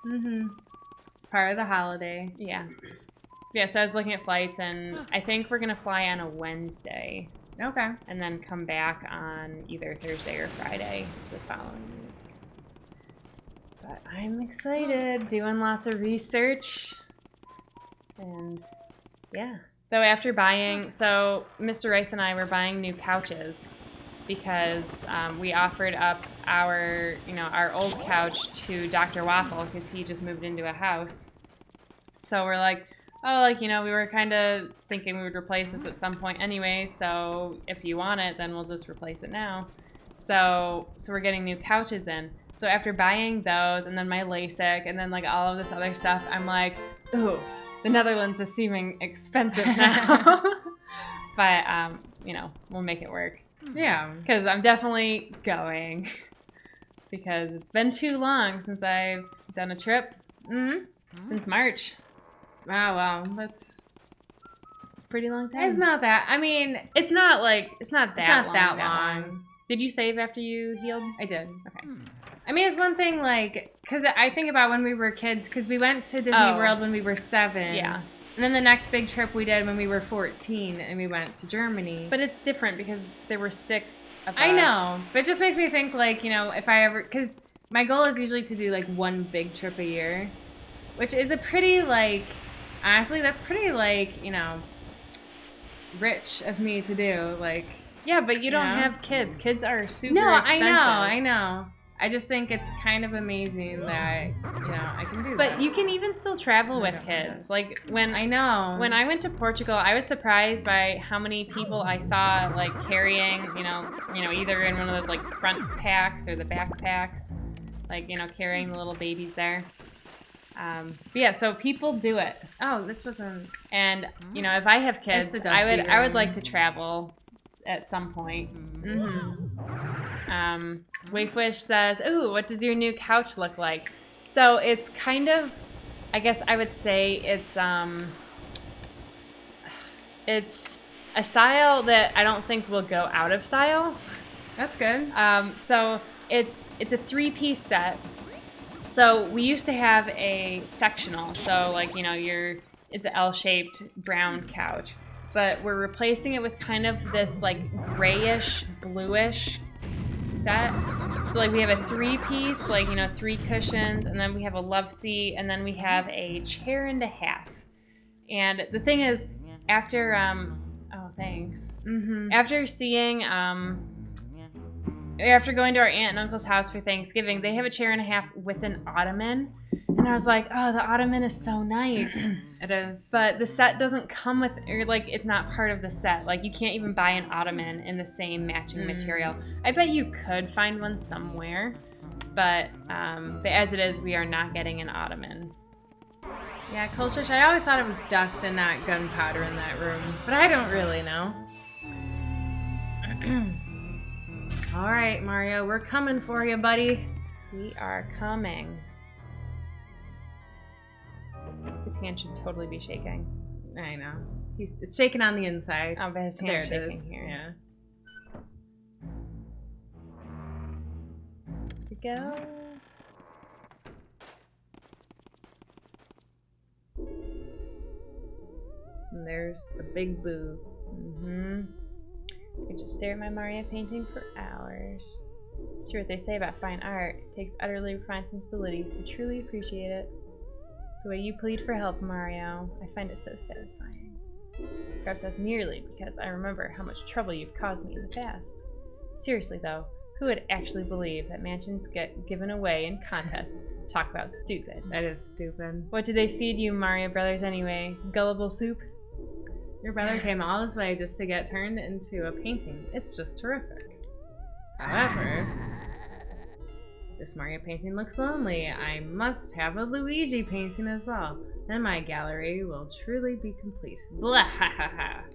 It's part of the holiday. Yeah. Yeah, so I was looking at flights, and I think we're going to fly on a Wednesday. Okay. And then come back on either Thursday or Friday the following week. But I'm excited, doing lots of research. And yeah. Though after buying, so Mr. Rice and I were buying new couches because we offered up our old couch to Dr. Waffle because he just moved into a house. So we're like, we were kind of thinking we would replace this at some point anyway, so if you want it, then we'll just replace it now. So we're getting new couches in. So after buying those, and then my LASIK, and then, like, all of this other stuff, I'm like, ooh, the Netherlands is seeming expensive now. But, we'll make it work. Yeah. Because I'm definitely going. because it's been too long since I've done a trip. Since March. Oh, well, that's It's a pretty long time. it's not that. I mean, It's not that long. Did you save after you healed? I did. Okay. I mean, it's one thing, like, because I think about when we were kids, because we went to Disney World when we were 7. Yeah. And then the next big trip we did when we were 14, and we went to Germany. But it's different because there were 6 of us. I know. But it just makes me think, like, you know, if I ever... Because my goal is usually to do, like, one big trip a year. Which is a pretty, like... Honestly, that's pretty, like, you know... rich of me to do. Like... Yeah, but you don't know? have kids. Kids are super No, expensive. I know. I just think it's kind of amazing that, you know, I can do that. But you can even still travel with kids. Like when I went to Portugal, I was surprised by how many people I saw like carrying, you know, either in one of those like front packs or the backpacks, like, you know, carrying the little babies there. But yeah, so people do it. Oh, this wasn't. And you know, if I have kids, the dusty I would room. like to travel at some point. Wavewish says, "Ooh, what does your new couch look like?" So it's kind of, I guess I would say it's a style that I don't think will go out of style. That's good. So it's a 3-piece set. So we used to have a sectional. So like, you know, it's an L-shaped brown couch, but we're replacing it with kind of this like grayish, bluish set. So like we have a 3-piece, like, you know, 3 cushions, and then we have a love seat, and then we have a chair and a half. And the thing is, after thanks. After seeing after going to our aunt and uncle's house for Thanksgiving, they have a chair and a half with an ottoman. And I was like, oh, the ottoman is so nice. It is. But the set doesn't come with, or like, it's not part of the set. Like, you can't even buy an ottoman in the same matching material. I bet you could find one somewhere. But as it is, we are not getting an ottoman. Yeah, Colchich, I always thought it was dust and not gunpowder in that room. But I don't really know. All right, Mario, we're coming for you, buddy. We are coming. His hand should totally be shaking. I know. It's shaking on the inside. Oh, but his hand's There it shaking is. here. Yeah. Here we go. And there's the big boo. I could just stare at my Mario painting for hours. See what they say about fine art. It takes utterly refined sensibilities to truly appreciate it. The way you plead for help, Mario, I find it so satisfying. Graf says merely because I remember how much trouble you've caused me in the past. Seriously though, who would actually believe that mansions get given away in contests? Talk about stupid. That is stupid. What did they feed you, Mario Brothers, anyway? Gullible soup? Your brother came all this way just to get turned into a painting. It's just terrific. However, this Mario painting looks lonely. I must have a Luigi painting as well. Then my gallery will truly be complete. Blah ha ha ha.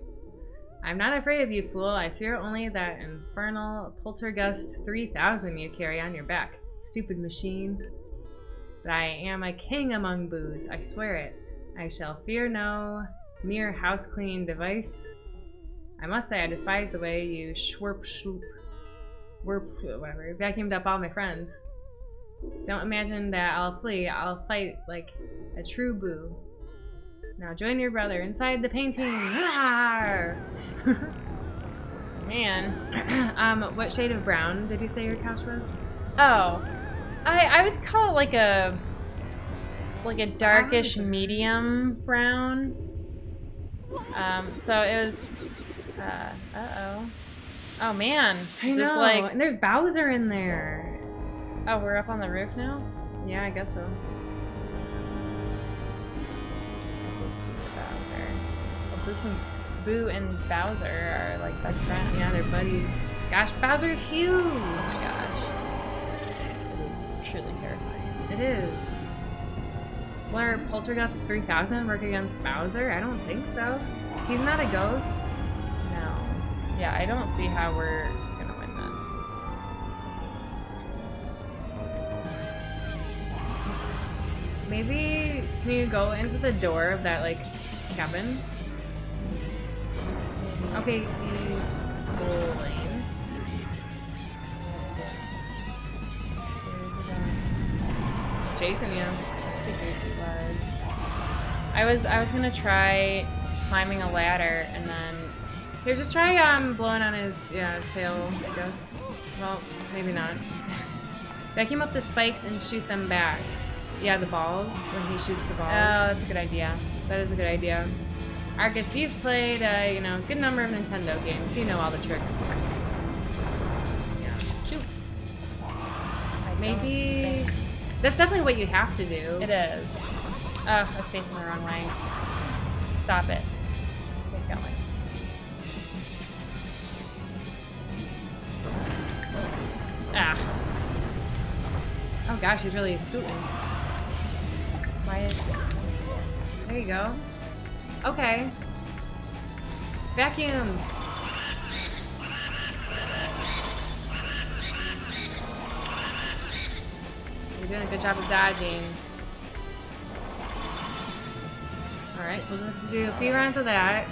I'm not afraid of you, fool. I fear only that infernal Poltergust 3000 you carry on your back. Stupid machine. But I am a king among boos, I swear it. I shall fear no mere house-cleaning device. I must say I despise the way you vacuumed up all my friends. Don't imagine that I'll flee. I'll fight like a true boo. Now join your brother inside the painting. Man. What shade of brown did you say your couch was? Oh. I would call it like a darkish medium brown. So it was oh man. I know. And there's Bowser in there. Oh, we're up on the roof now? Yeah, I guess so. Let's see Bowser. Boo and Bowser are like best friends. Yeah, they're buddies. Gosh, Bowser's huge! Oh my gosh. It is truly terrifying. It is. Will Poltergust 3000 work against Bowser? I don't think so. He's not a ghost. No. Yeah, I don't see how we're gonna win Maybe can you go into the door of that like cabin? Okay, he's bowling. He's chasing you. I figured he was. I was gonna try climbing a ladder and then. Here, just try blowing on his tail, I guess. Well, maybe not. Vacuum up the spikes and shoot them back. Yeah, the balls, when he shoots the balls. Oh, that's a good idea. That is a good idea. Arcus, you've played a good number of Nintendo games. You know all the tricks. Yeah. Shoot. Maybe that's definitely what you have to do. It is. Oh, I was facing the wrong way. Stop it. Get going. Ah. Oh gosh, he's really scooting. Why? There you go. Okay. Vacuum. You're doing a good job of dodging. Alright, so we'll just have to do a few rounds of that.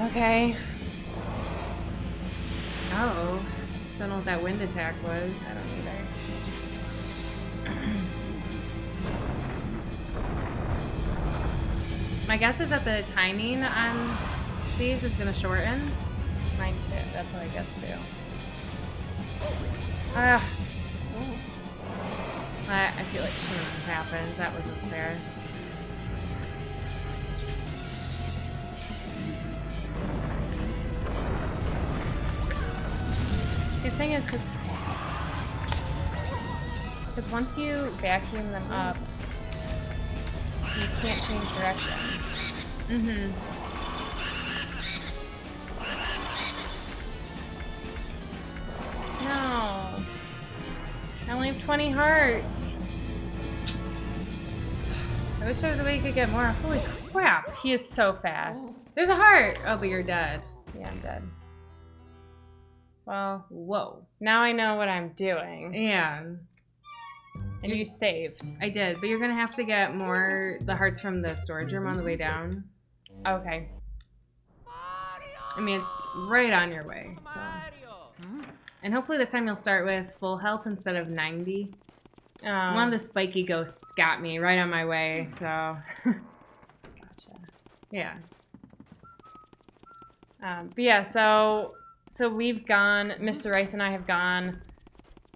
Okay. Oh. Don't know what that wind attack was. I don't either. My guess is that the timing on these is going to shorten. Mine too. That's what I guess too. Ugh. I feel like shouldn't have happened. That wasn't fair. See, the thing is, because once you vacuum them up, you can't change direction. Mm-hmm. No. I only have 20 hearts. I wish there was a way you could get more. Holy crap. He is so fast. There's a heart. Oh, but you're dead. Yeah, I'm dead. Well, Whoa. now I know what I'm doing. Yeah. And you saved. I did, but you're going to have to get the hearts from the storage room on the way down. Okay. I mean, it's right on your way, so. And hopefully this time you'll start with full health instead of 90. One of the spiky ghosts got me right on my way, so. Gotcha. Yeah. But yeah, so we've gone, Mr. Rice and I have gone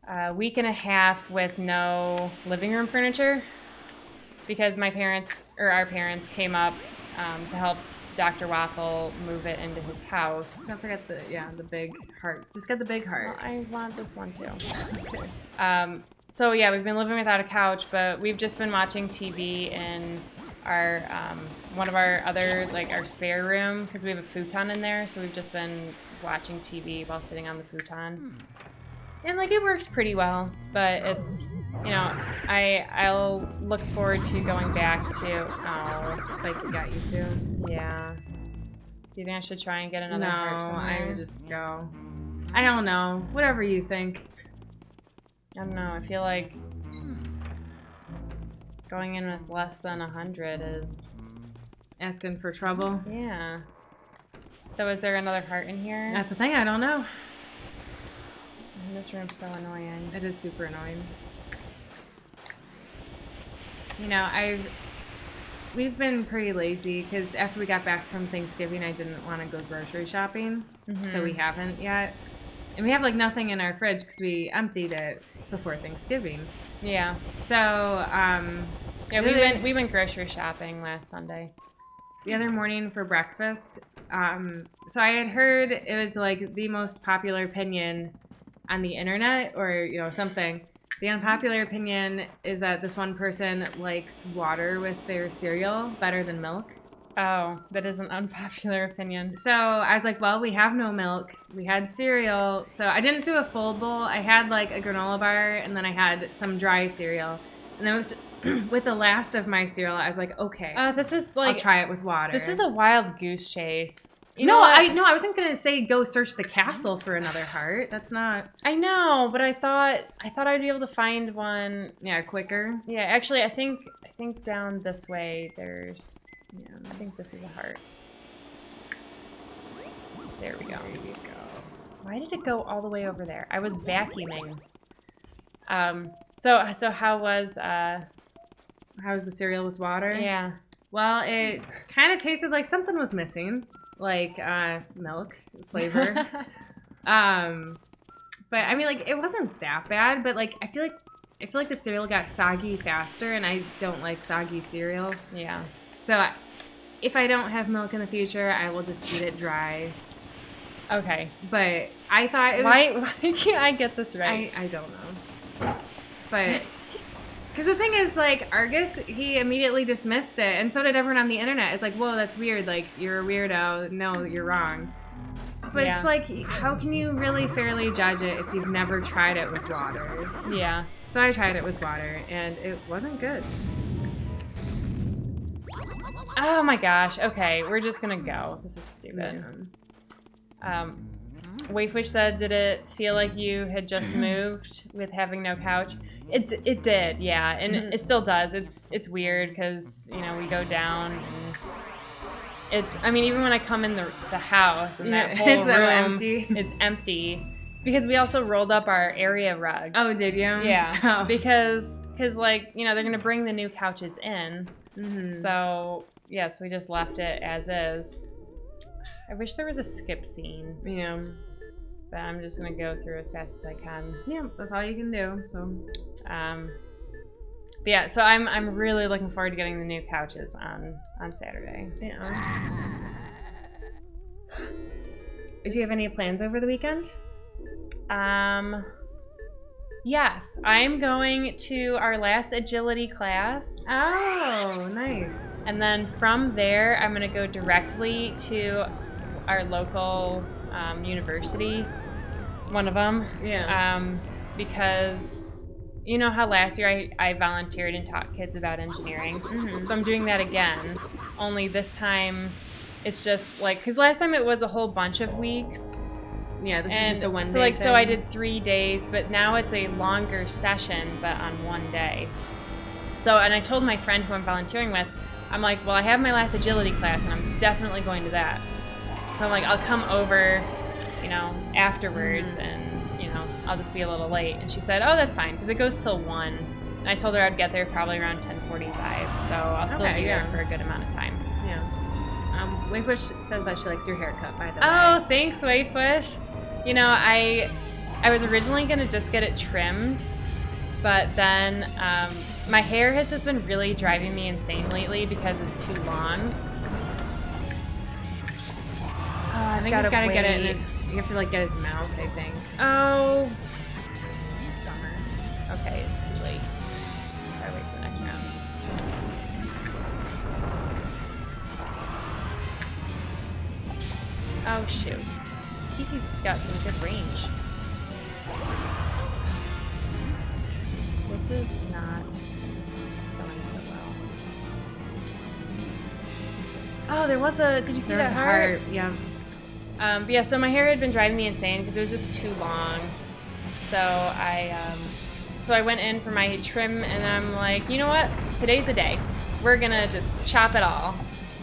a week and a half with no living room furniture because our parents came up to help Dr. Waffle move it into his house. Don't forget the big heart. Just get the big heart. Well, I want this one too. Okay. So yeah, we've been living without a couch, but we've just been watching TV in our one of our other our spare room because we have a futon in there. So we've just been watching TV while sitting on the futon, and it works pretty well. But it's I'll look forward to going back to. Oh, Spike got you too. Yeah. Do you think I should try and get another heart No, somewhere? I would just go. I don't know. Whatever you think. I don't know. I feel like going in with less than 100 is... Asking for trouble. Yeah. So is there another heart in here? That's the thing, I don't know. This room's so annoying. It is super annoying. We've been pretty lazy because after we got back from Thanksgiving, I didn't want to go grocery shopping, so we haven't yet. And we have nothing in our fridge because we emptied it before Thanksgiving. Yeah. So Yeah, we went grocery shopping last Sunday. The other morning for breakfast, so I had heard it was the most popular opinion on the internet or something. The unpopular opinion is that this one person likes water with their cereal better than milk. Oh, that is an unpopular opinion. So I was like, well, we have no milk. We had cereal. So I didn't do a full bowl. I had a granola bar and then I had some dry cereal. And then with the last of my cereal, I was like, okay, This is I'll try it with water. This is a wild goose chase. I wasn't gonna say go search the castle for another heart. That's not. I know, but I thought I'd be able to find one. Yeah, quicker. Yeah, actually, I think think down this way there's, yeah, I think this is a heart. There we go. There you go. Why did it go all the way over there? I was vacuuming. So how was the cereal with water? yeah. Well, it kind of tasted like something was missing, like milk flavor. But I mean, like, it wasn't that bad, but like I feel like the cereal got soggy faster, and I don't like soggy cereal. Yeah. So if I don't have milk in the future, I will just eat it dry. Okay. But I thought it was... Why can't I get this right? I don't know. But... Because the thing is, like, Argus, he immediately dismissed it, and so did everyone on the internet. It's like, whoa, that's weird. Like, you're a weirdo. No, you're wrong. But Yeah. it's like, how can you really fairly judge it if you've never tried it with water? Yeah. So I tried it with water, and it wasn't good. Oh my gosh. Okay, we're just gonna go. This is stupid. Wavefish said, did it feel like you had just moved with having no couch? It did, yeah, and it still does. It's weird because, you know, we go down and it's, I mean, even when I come in the house and that whole it's room, so empty. it's empty because we also rolled up our area rug. Oh, did you? Yeah, Oh. because like, you know, they're gonna bring the new couches in, Mm-hmm. so yes, we just left it as is. I wish there was a skip scene. Yeah. But I'm just gonna go through as fast as I can. Yeah, that's all you can do. So, But yeah, so I'm really looking forward to getting the new couches on Saturday. yeah. Do you have any plans over the weekend? Yes, I'm going to our last agility class, Oh, nice. and then from there I'm gonna go directly to our local university, one of them. Yeah. Because you know how last year I volunteered and taught kids about engineering. Mhm. So I'm doing that again, only this time it's just like, because last time it was a whole bunch of weeks. Yeah, this is just a one day so like thing. so I did 3 days, but now it's a longer session but on one day. So, and I told my friend who I'm volunteering with, I'm like, well, I have my last agility class and I'm definitely going to that. So I'm like, I'll come over, you know, afterwards and, you know, I'll just be a little late. And she said, oh, that's fine, because it goes till 1. And I told her I'd get there probably around 10:45, so I'll still Okay, be yeah. there for a good amount of time. Yeah. Wavefish says that she likes your haircut, by the way. Oh, thanks, Wavefish. You know, I was originally going to just get it trimmed, but then my hair has just been really driving me insane lately because it's too long. Oh, I think you've got to get it in you have to, like, get his mouth, I think. Oh, Bummer. okay, it's too late. Gotta wait for the next round. Oh, shoot. Kiki's got some good range. This is not going so well. Oh, there was a, did you see There that was a heart? heart. Yeah. But yeah, so my hair had been driving me insane because it was just too long. So I went in for my trim and I'm like, you know what? Today's the day. We're gonna just chop it all.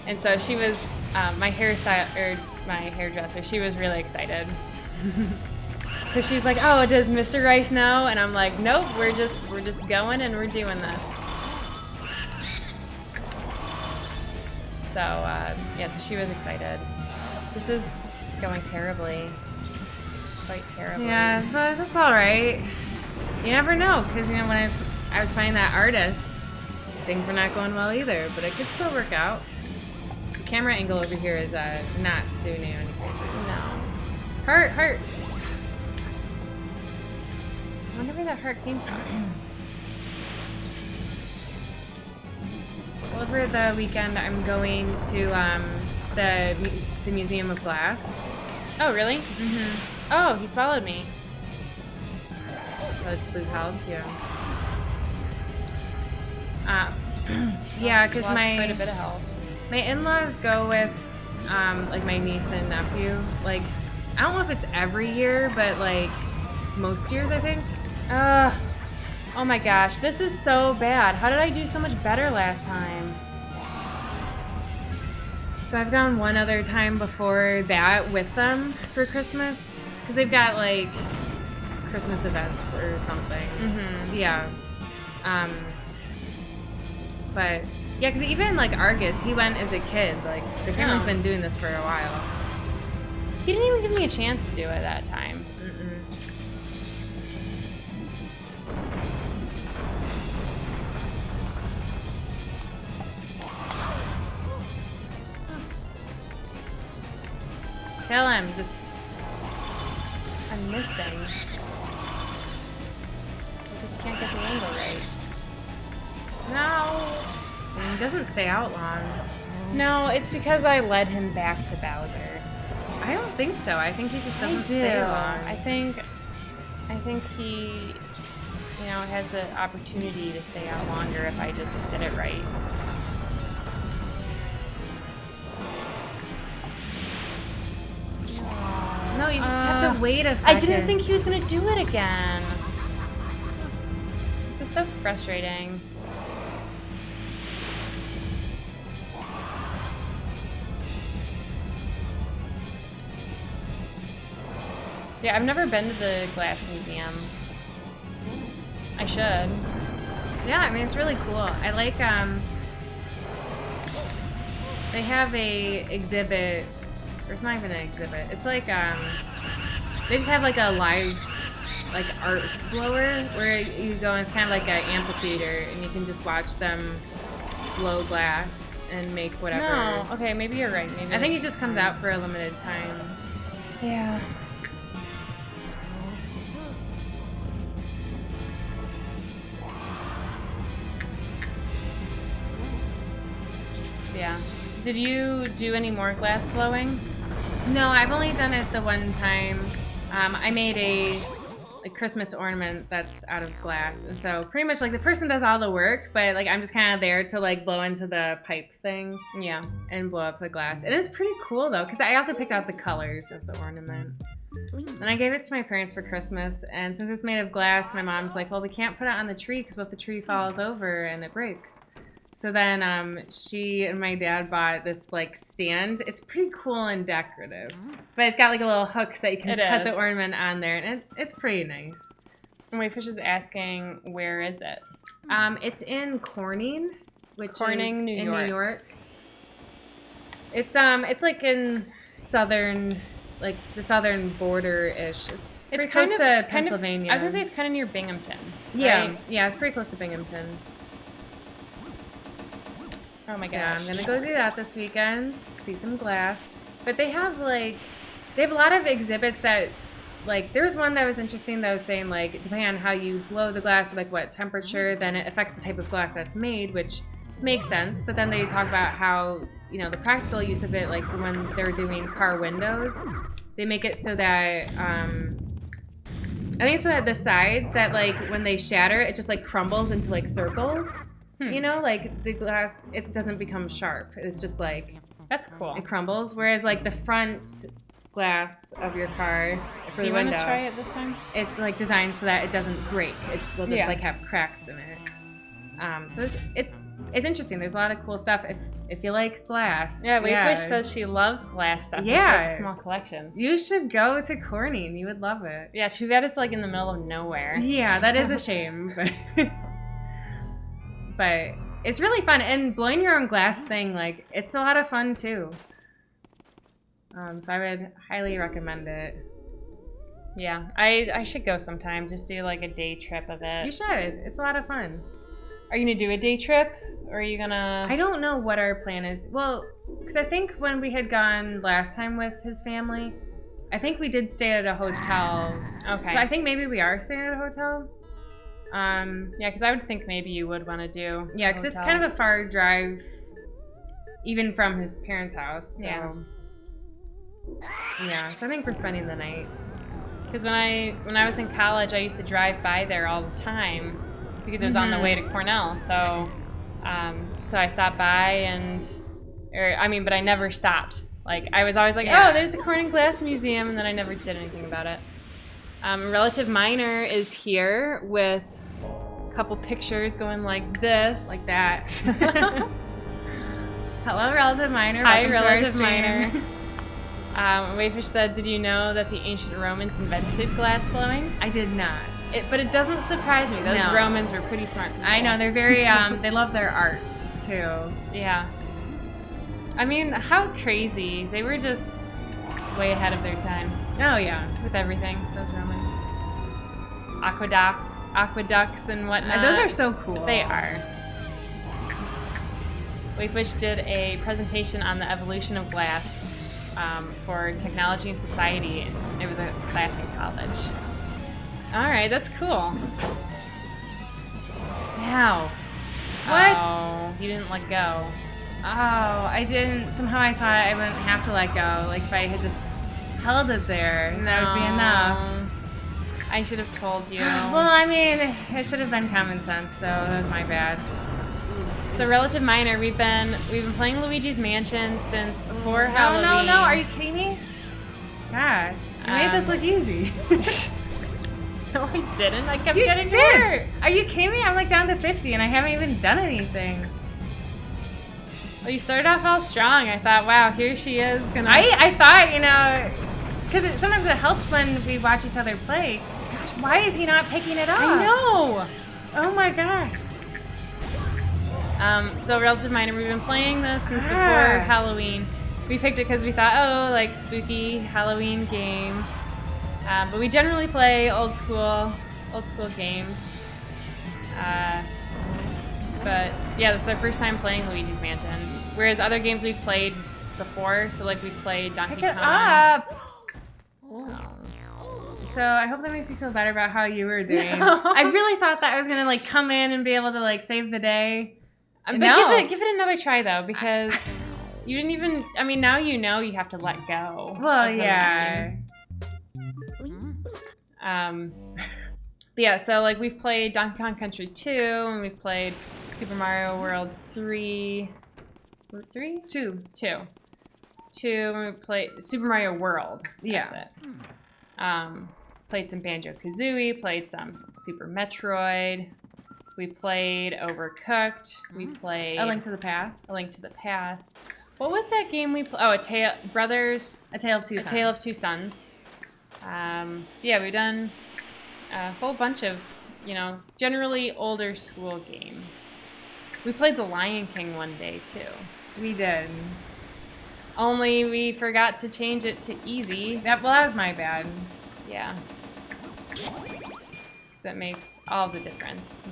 And so she was, my hairdresser, she was really excited. Cause she's like, oh, does Mr. Rice know? And I'm like, nope, we're just going and we're doing this. So yeah, so she was excited. This is going terribly, quite terribly. Yeah, but that's all right. You never know, because, you know, when I was finding that artist, things were not going well either, but it could still work out. The camera angle over here is not doing you any favors. No. Heart. I wonder where that heart came from. Well, over the weekend, I'm going to the Museum of Glass. Oh, really? Mm-hmm. Oh, he swallowed me. I'll just lose health, yeah. Yeah, because Lost quite a bit my of health. in-laws go with like my niece and nephew. Like, I don't know if it's every year, but like most years, I think. Oh my gosh, this is so bad. How did I do so much better last time? So I've gone one other time before that with them for Christmas. Because they've got, like, Christmas events or something. Mm-hmm. Yeah. But, yeah, because even, like, Argus, he went as a kid. Like, the family's been doing this for a while. He didn't even give me a chance to do it that time. Mm-mm. Kill him, just... I'm missing. I just can't get the angle right. No! I mean, he doesn't stay out long. No, it's because I led him back to Bowser. I don't think so. I think he just doesn't stay long. I think he, you know, has the opportunity to stay out longer if I just did it right. No, you just have to wait a second. I didn't think he was gonna do it again. This is so frustrating. Yeah, I've never been to the Glass Museum. I should. Yeah, I mean, it's really cool. I like, they have a exhibit, or it's not even an exhibit. It's like, they just have like a live, like, art blower where you go and it's kind of like an amphitheater and you can just watch them blow glass and make whatever. No, okay, maybe you're right. Maybe I think it just comes out for a limited time. Yeah. Yeah. Did you do any more glass blowing? No, I've only done it the one time. I made a Christmas ornament that's out of glass, and so pretty much like the person does all the work, but like I'm just kind of there to like blow into the pipe thing, Yeah. and blow up the glass. It is pretty cool though, because I also picked out the colors of the ornament. And I gave it to my parents for Christmas, and since it's made of glass, my mom's like, well, we can't put it on the tree because what if the tree falls over and it breaks? So then she and my dad bought this like stand. It's pretty cool and decorative, but it's got like a little hook so you can put the ornament on there, and it's pretty nice. And Wayfish is asking, where is it? It's in Corning, which Corning, is New in York. New York. It's like in southern, like the southern border-ish. It's pretty close to Pennsylvania. I was gonna say it's kind of near Binghamton. Yeah, right? yeah, it's pretty close to Binghamton. Oh my So gosh. I'm gonna go do that this weekend. See some glass. But they have a lot of exhibits that, like, there was one that was interesting that was saying like depending on how you blow the glass or like what temperature, then it affects the type of glass that's made, which makes sense. But then they talk about how, you know, the practical use of it, like when they're doing car windows, they make it so that I think so that the sides that like when they shatter, it just like crumbles into like circles. You know, like the glass, it doesn't become sharp. It's just like, That's cool. it crumbles. Whereas like the front glass of your car for Do you the window, want to try it this time? it's like designed so that it doesn't break. It will just Yeah. like have cracks in it. So it's interesting. There's a lot of cool stuff if you like glass. Yeah, Wayfish says she loves glass stuff. and she Yeah. has a small collection. You should go to Corning. You would love it. Yeah, too bad it's like in the middle of nowhere. Yeah, that is a shame. But it's really fun. And blowing your own glass thing, like, it's a lot of fun too. So I would highly recommend it. Yeah, I should go sometime. Just do like a day trip of it. You should. It's a lot of fun. Are you gonna do a day trip, or are you gonna? I don't know what our plan is. Well, because I think when we had gone last time with his family, I think we did stay at a hotel. Okay. So I think maybe we are staying at a hotel. Yeah, because I would think maybe you would want to do. Yeah, because it's kind of a far drive, even from his parents' house. So. Yeah. Yeah, so I think we're spending the night. Because when I was in college, I used to drive by there all the time because it was on the way to Cornell. So, so I stopped by but I never stopped. Like I was always like, Yeah. oh, there's the Corning Glass Museum, and then I never did anything about it. Relative Minor is here with couple pictures going like this. Like that. Hello, Relative Minor. Hi, Welcome to our Relative stream. Minor. Wayfish said, did you know that the ancient Romans invented glass blowing? I did not. But it doesn't surprise me. Those No. Romans were pretty smart people. I know, they're very, they love their arts, too. Yeah. I mean, how crazy. They were just way ahead of their time Oh, yeah. with everything, those Romans. Aqueducts and whatnot. Those are so cool. They are. Wayfish did a presentation on the evolution of glass for technology and society. It was a class in college. All right, that's cool. Now. What? Oh, you didn't let go. Oh, I didn't. Somehow I thought I wouldn't have to let go. Like, if I had just held it there, that would be enough. I should have told you. Well, I mean, it should have been common sense, so that was my bad. So, Relative Minor, we've been playing Luigi's Mansion since before Halloween. No. Are you kidding me? Gosh, you made this look easy. No, I didn't. I kept You getting did. hurt. Are you kidding me? I'm like down to 50 and I haven't even done anything. Well, you started off all strong. I thought, wow, here she is gonna. I thought, you know, because sometimes it helps when we watch each other play. Gosh, why is he not picking it up? I know. Oh my gosh. So Relative Minor, we've been playing this since before Halloween. We picked it because we thought, oh, like spooky Halloween game. But we generally play old school games. But yeah, this is our first time playing Luigi's Mansion. Whereas other games we've played before, so like we played Donkey Pick Kong. it up. So I hope that makes you feel better about how you were doing. No. I really thought that I was gonna like come in and be able to like save the day. But No. give it another try though, because you didn't even. I mean, now you know you have to let go. Well, of the yeah. But yeah, so like we've played Donkey Kong Country 2, and we've played Super Mario World 3. 3? 2. 2. 2, and we played Super Mario World. That's it. Played some Banjo-Kazooie, played some Super Metroid. We played Overcooked. We played A Link to the Past. A Link to the Past. What was that game we played? Oh, A Tale of Two Sons. Yeah, we've done a whole bunch of, generally older school games. We played The Lion King one day, too. We did. Only we forgot to change it to easy. That was my bad. Yeah. That makes all the difference.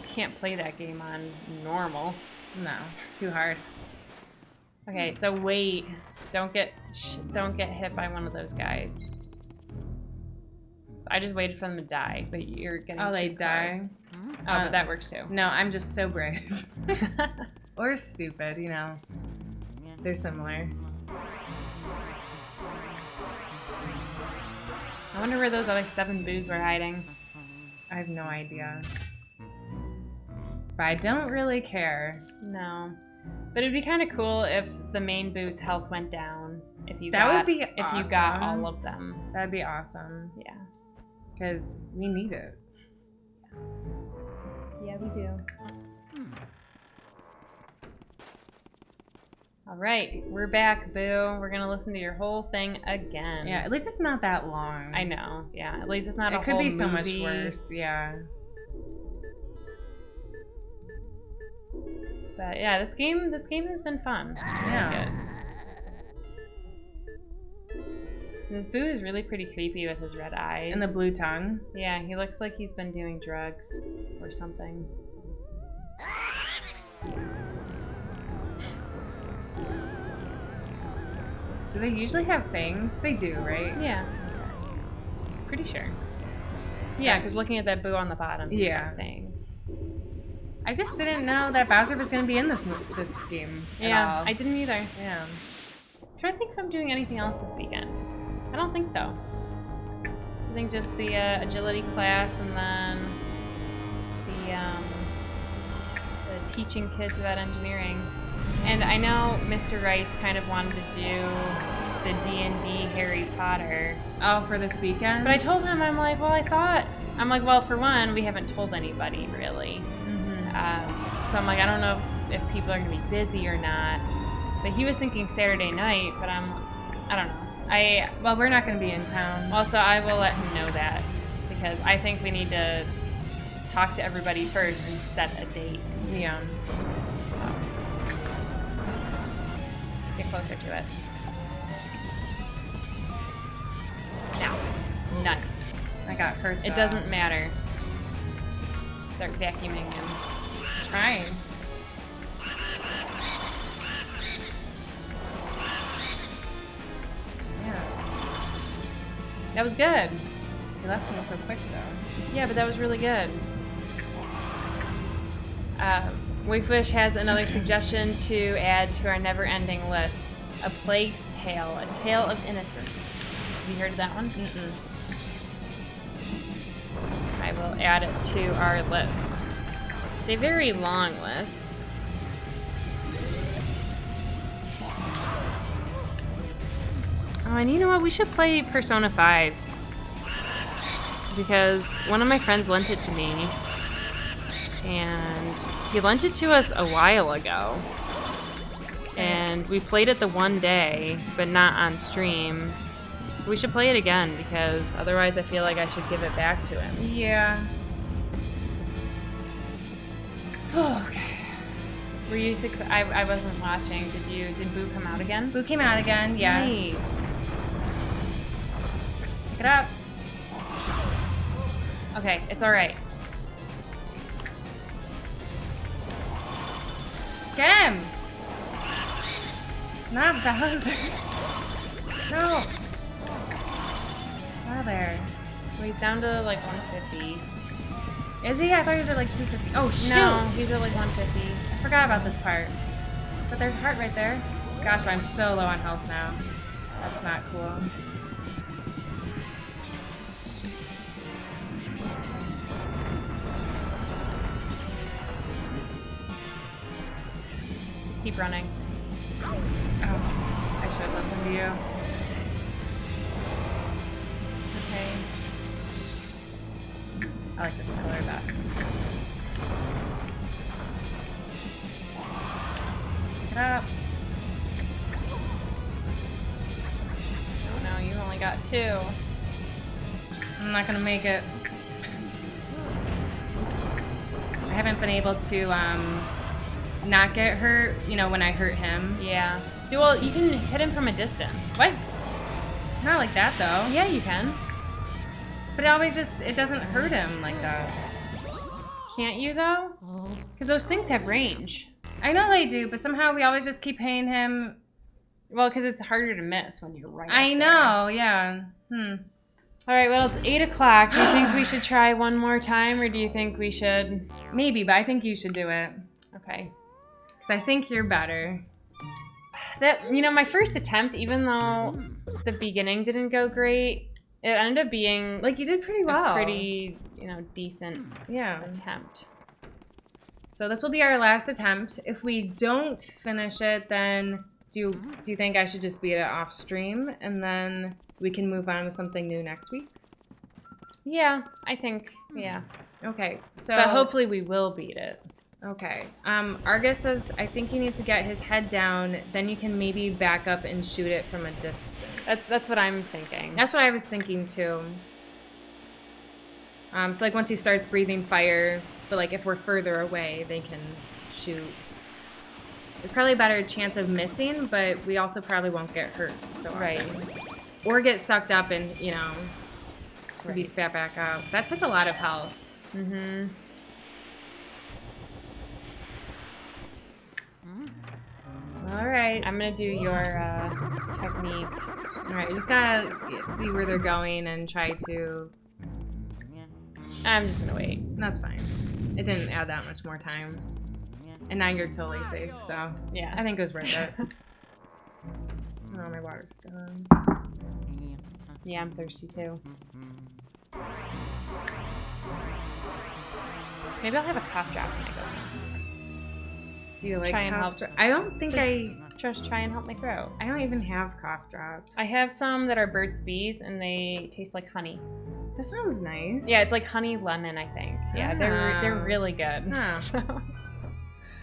Can't play that game on normal. No, it's too hard. Okay, so wait. Don't get hit by one of those guys. So I just waited for them to die, but you're getting too they close. die? Oh, but that works too. No, I'm just so brave. Or stupid, They're similar. I wonder where those other 7 boos were hiding. I have no idea. But I don't really care. No. But it'd be kind of cool if the main boo's health went down. If you would be if you got awesome. all of them. That'd be awesome. Yeah. Because we need it. Yeah, we do. All right, we're back, Boo. We're gonna listen to your whole thing again. Yeah, at least it's not that long. I know. Yeah, at least it's not a It whole could be so much movie. worse. Yeah. But yeah, this game has been fun. Yeah. Good. This Boo is really pretty creepy with his red eyes. And the blue tongue. Yeah, he looks like he's been doing drugs or something. Do they usually have fangs? They do, right? Yeah. Pretty sure. Yeah, because looking at that Boo on the bottom, he's got things. I just didn't know that Bowser was going to be in this game at all. I didn't either. Yeah. I'm trying to think if I'm doing anything else this weekend. I don't think so. I think just the agility class and then the teaching kids about engineering. And I know Mr. Rice kind of wanted to do the D&D Harry Potter. Oh, for this weekend? But I told him, I'm like, well, I thought I'm like, well, for one, we haven't told anybody really. So I'm like, I don't know if people are gonna be busy or not. But he was thinking Saturday night, but I don't know. Well, we're not going to be in town. Also, I will let him know that because I think we need to talk to everybody first and set a date. Yeah. So get closer to it. Now, nice. I got hurt. It doesn't matter. Start vacuuming and trying. That was good. You left me so quick, though. Yeah, but that was really good. Wavefish has another suggestion to add to our never-ending list. A Plague's Tale, a tale of innocence. Have you heard of that one? I will add it to our list. It's a very long list. Oh, and you know what? We should play Persona 5. Because one of my friends lent it to me. And he lent it to us a while ago. And we played it the one day, but not on stream. We should play it again, because otherwise I feel like I should give it back to him. Yeah. Okay. Were you I wasn't watching. Did Boo come out again? Boo came out again, yeah. Nice. Pick it up. Okay, it's alright. Get him! Not Bowser. No! Oh, there. Well, he's down to like 150. Is he? I thought he was at like 250. Oh, shoot! No, he's at like 150. I forgot about this part. But there's a heart right there. Gosh, but I'm so low on health now. That's not cool. Just keep running. Oh, I should have listened to you. It's okay. I like this color best. Pick it up. Oh no, you only got 2. I'm not gonna make it. I haven't been able to not get hurt, you know, when I hurt him. Yeah. Well, you can hit him from a distance. What? Not like that though. Yeah, you can. But it always it doesn't hurt him like that. Can't you though? Because those things have range. I know they do, but somehow we always just keep hitting him. Well, because it's harder to miss when you're right. I know, yeah. All right, well, it's 8 o'clock. Do you think we should try one more time, or do you think we should? Maybe, but I think you should do it. Okay. Because I think you're better. That, you know, my first attempt, even though the beginning didn't go great, it ended up being like you did pretty well. A pretty, you know, decent attempt. So this will be our last attempt. If we don't finish it, then do you think I should just beat it off stream and then we can move on to something new next week? Yeah, I think, yeah. Okay, so but hopefully we will beat it. Okay. Argus says, I think you need to get his head down, then you can maybe back up and shoot it from a distance. That's what I'm thinking. That's what I was thinking too. So like once he starts breathing fire, but like if we're further away, they can shoot. There's probably a better chance of missing, but we also probably won't get hurt so often. Right. Or get sucked up and, you know, to be spat back out. That took a lot of health. Mm-hmm. All right. I'm going to do your technique. All right, you just gotta see where they're going and try to... I'm just going to wait. That's fine. It didn't add that much more time. And now you're totally safe, so yeah, I think it was worth it. Oh, my water's gone. Yeah, I'm thirsty too. Maybe I'll have a cough drop when I go home. Do you like try and cough help? I don't think Just try and help my throat. I don't even have cough drops. I have some that are Burt's Bees, and they taste like honey. That sounds nice. Yeah, it's like honey lemon, I think. Yeah, they're really good. Oh. So,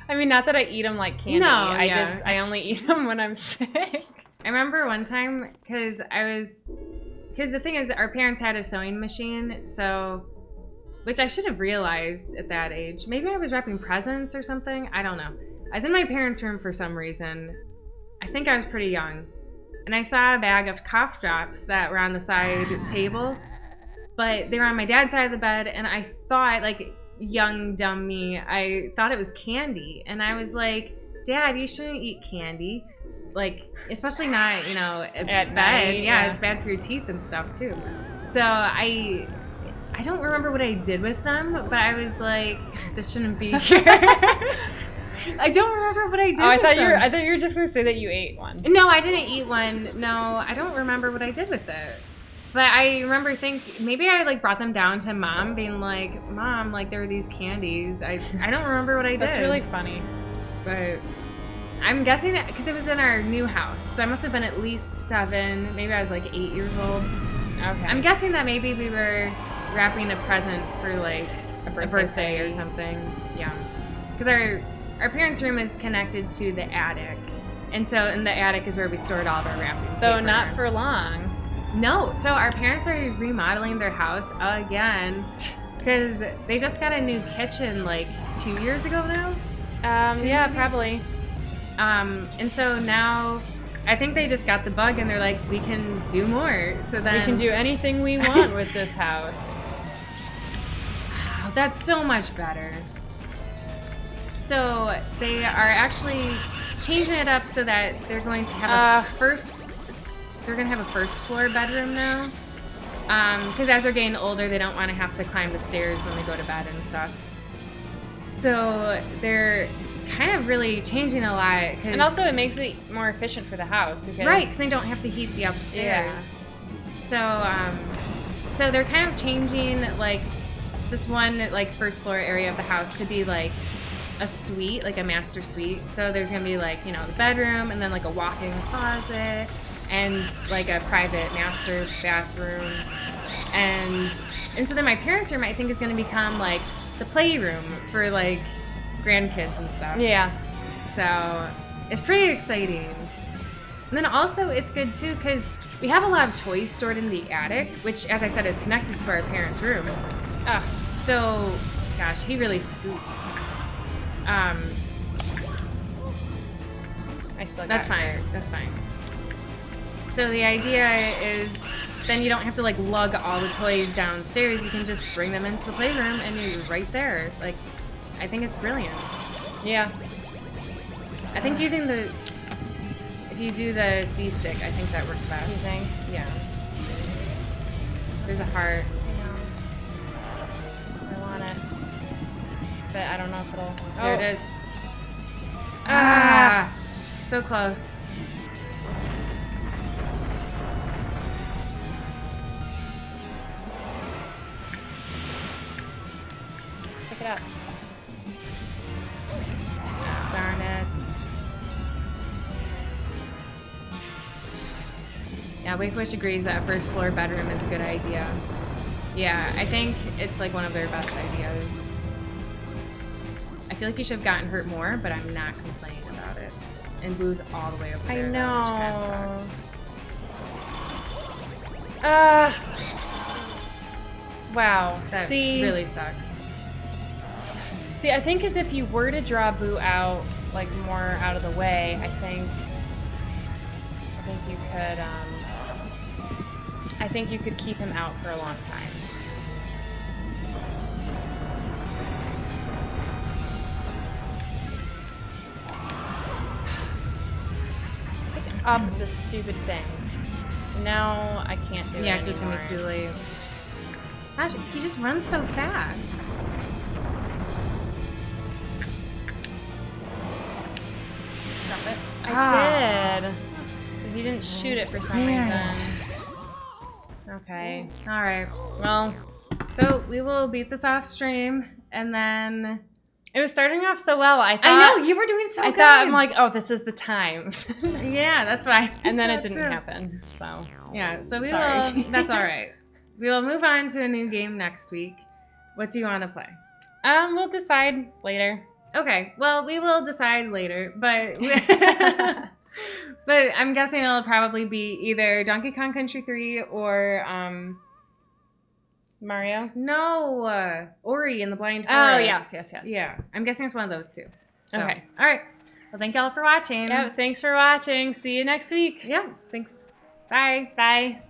I mean, not that I eat them like candy. No, I only eat them when I'm sick. I remember one time because the thing is, our parents had a sewing machine, so, which I should have realized at that age. Maybe I was wrapping presents or something. I don't know. I was in my parents' room for some reason. I think I was pretty young. And I saw a bag of cough drops that were on the side table, but they were on my dad's side of the bed, and I thought, like, young, dumb me, I thought it was candy. And I was like, Dad, you shouldn't eat candy. Like, especially not, at bed. night, Yeah, it's bad for your teeth and stuff, too. So I don't remember what I did with them, but I was like, this shouldn't be here. I don't remember what I did. I thought you were just gonna say that you ate one. No, I didn't eat one. No, I don't remember what I did with it. But I remember maybe I like brought them down to Mom, being like, Mom, like there were these candies. I don't remember what I did. That's really funny. But I'm guessing because it was in our new house, so I must have been at least 7. Maybe I was like 8 years old. Okay. I'm guessing that maybe we were wrapping a present for like a birthday or something. Yeah, because our parents' room is connected to the attic, and so in the attic is where we stored all of our wrapping paper. Though not for long. No, so our parents are remodeling their house again because they just got a new kitchen like 2 years ago now. Yeah, probably. And so now I think they just got the bug and they're like, we can do more. So then We can do anything we want with this house. Oh, that's so much better. So they are actually changing it up so that they're going to have they're going to have a first floor bedroom now. Because as they're getting older, they don't want to have to climb the stairs when they go to bed and stuff. So they're kind of really changing a lot. And also it makes it more efficient for the house. Because they don't have to heat the upstairs. Yeah. So they're kind of changing like this one like first floor area of the house to be like a suite, like a master suite. So there's gonna be like, the bedroom and then like a walk-in closet and like a private master bathroom. And so then my parents' room I think is gonna become like the playroom for like grandkids and stuff. Yeah. So it's pretty exciting. And then also it's good too because we have a lot of toys stored in the attic, which as I said is connected to our parents' room. So gosh, he really scoots. I still got That's fine. That's fine. So the idea is then you don't have to like lug all the toys downstairs. You can just bring them into the playroom and you're right there. Like, I think it's brilliant. Yeah. I think if you do the C stick, I think that works best. You think? Yeah. There's a heart. I want it. But I don't know if it'll... There it is. Ah! So close. Pick it up. Darn it. Yeah, Wakefish agrees that first floor bedroom is a good idea. Yeah, I think it's like one of their best ideas. I feel like you should have gotten hurt more, but I'm not complaining about it. And Boo's all the way over there. I though, know. which kind of sucks. Wow. That really sucks. See, I think as if you were to draw Boo out, like more out of the way, I think you could. I think you could keep him out for a long time. Pick up the stupid thing. Now I can't do it. Yeah, because it's going to be anymore. too late. Gosh, he just runs so fast. Drop it. Ah. I did. But he didn't shoot it for some Man. reason. Okay. All right. Well, So we will beat this off stream, and then... it was starting off so well. I know, you were doing so I good. thought, I'm like, oh, this is the time. Yeah, that's what I And then it thought didn't too. happen. So, Yeah, so we Sorry. will... That's all right. We will move on to a new game next week. What do you want to play? We'll decide later. Okay, well, we will decide later, but but I'm guessing it'll probably be either Donkey Kong Country 3 or Mario? no, Ori and the Blind Forest. Oh, yes. Yeah, I'm guessing it's one of those two. So, Okay. All right. Well, thank y'all for watching. Yeah, thanks for watching. See you next week. Yeah, thanks. Bye. Bye.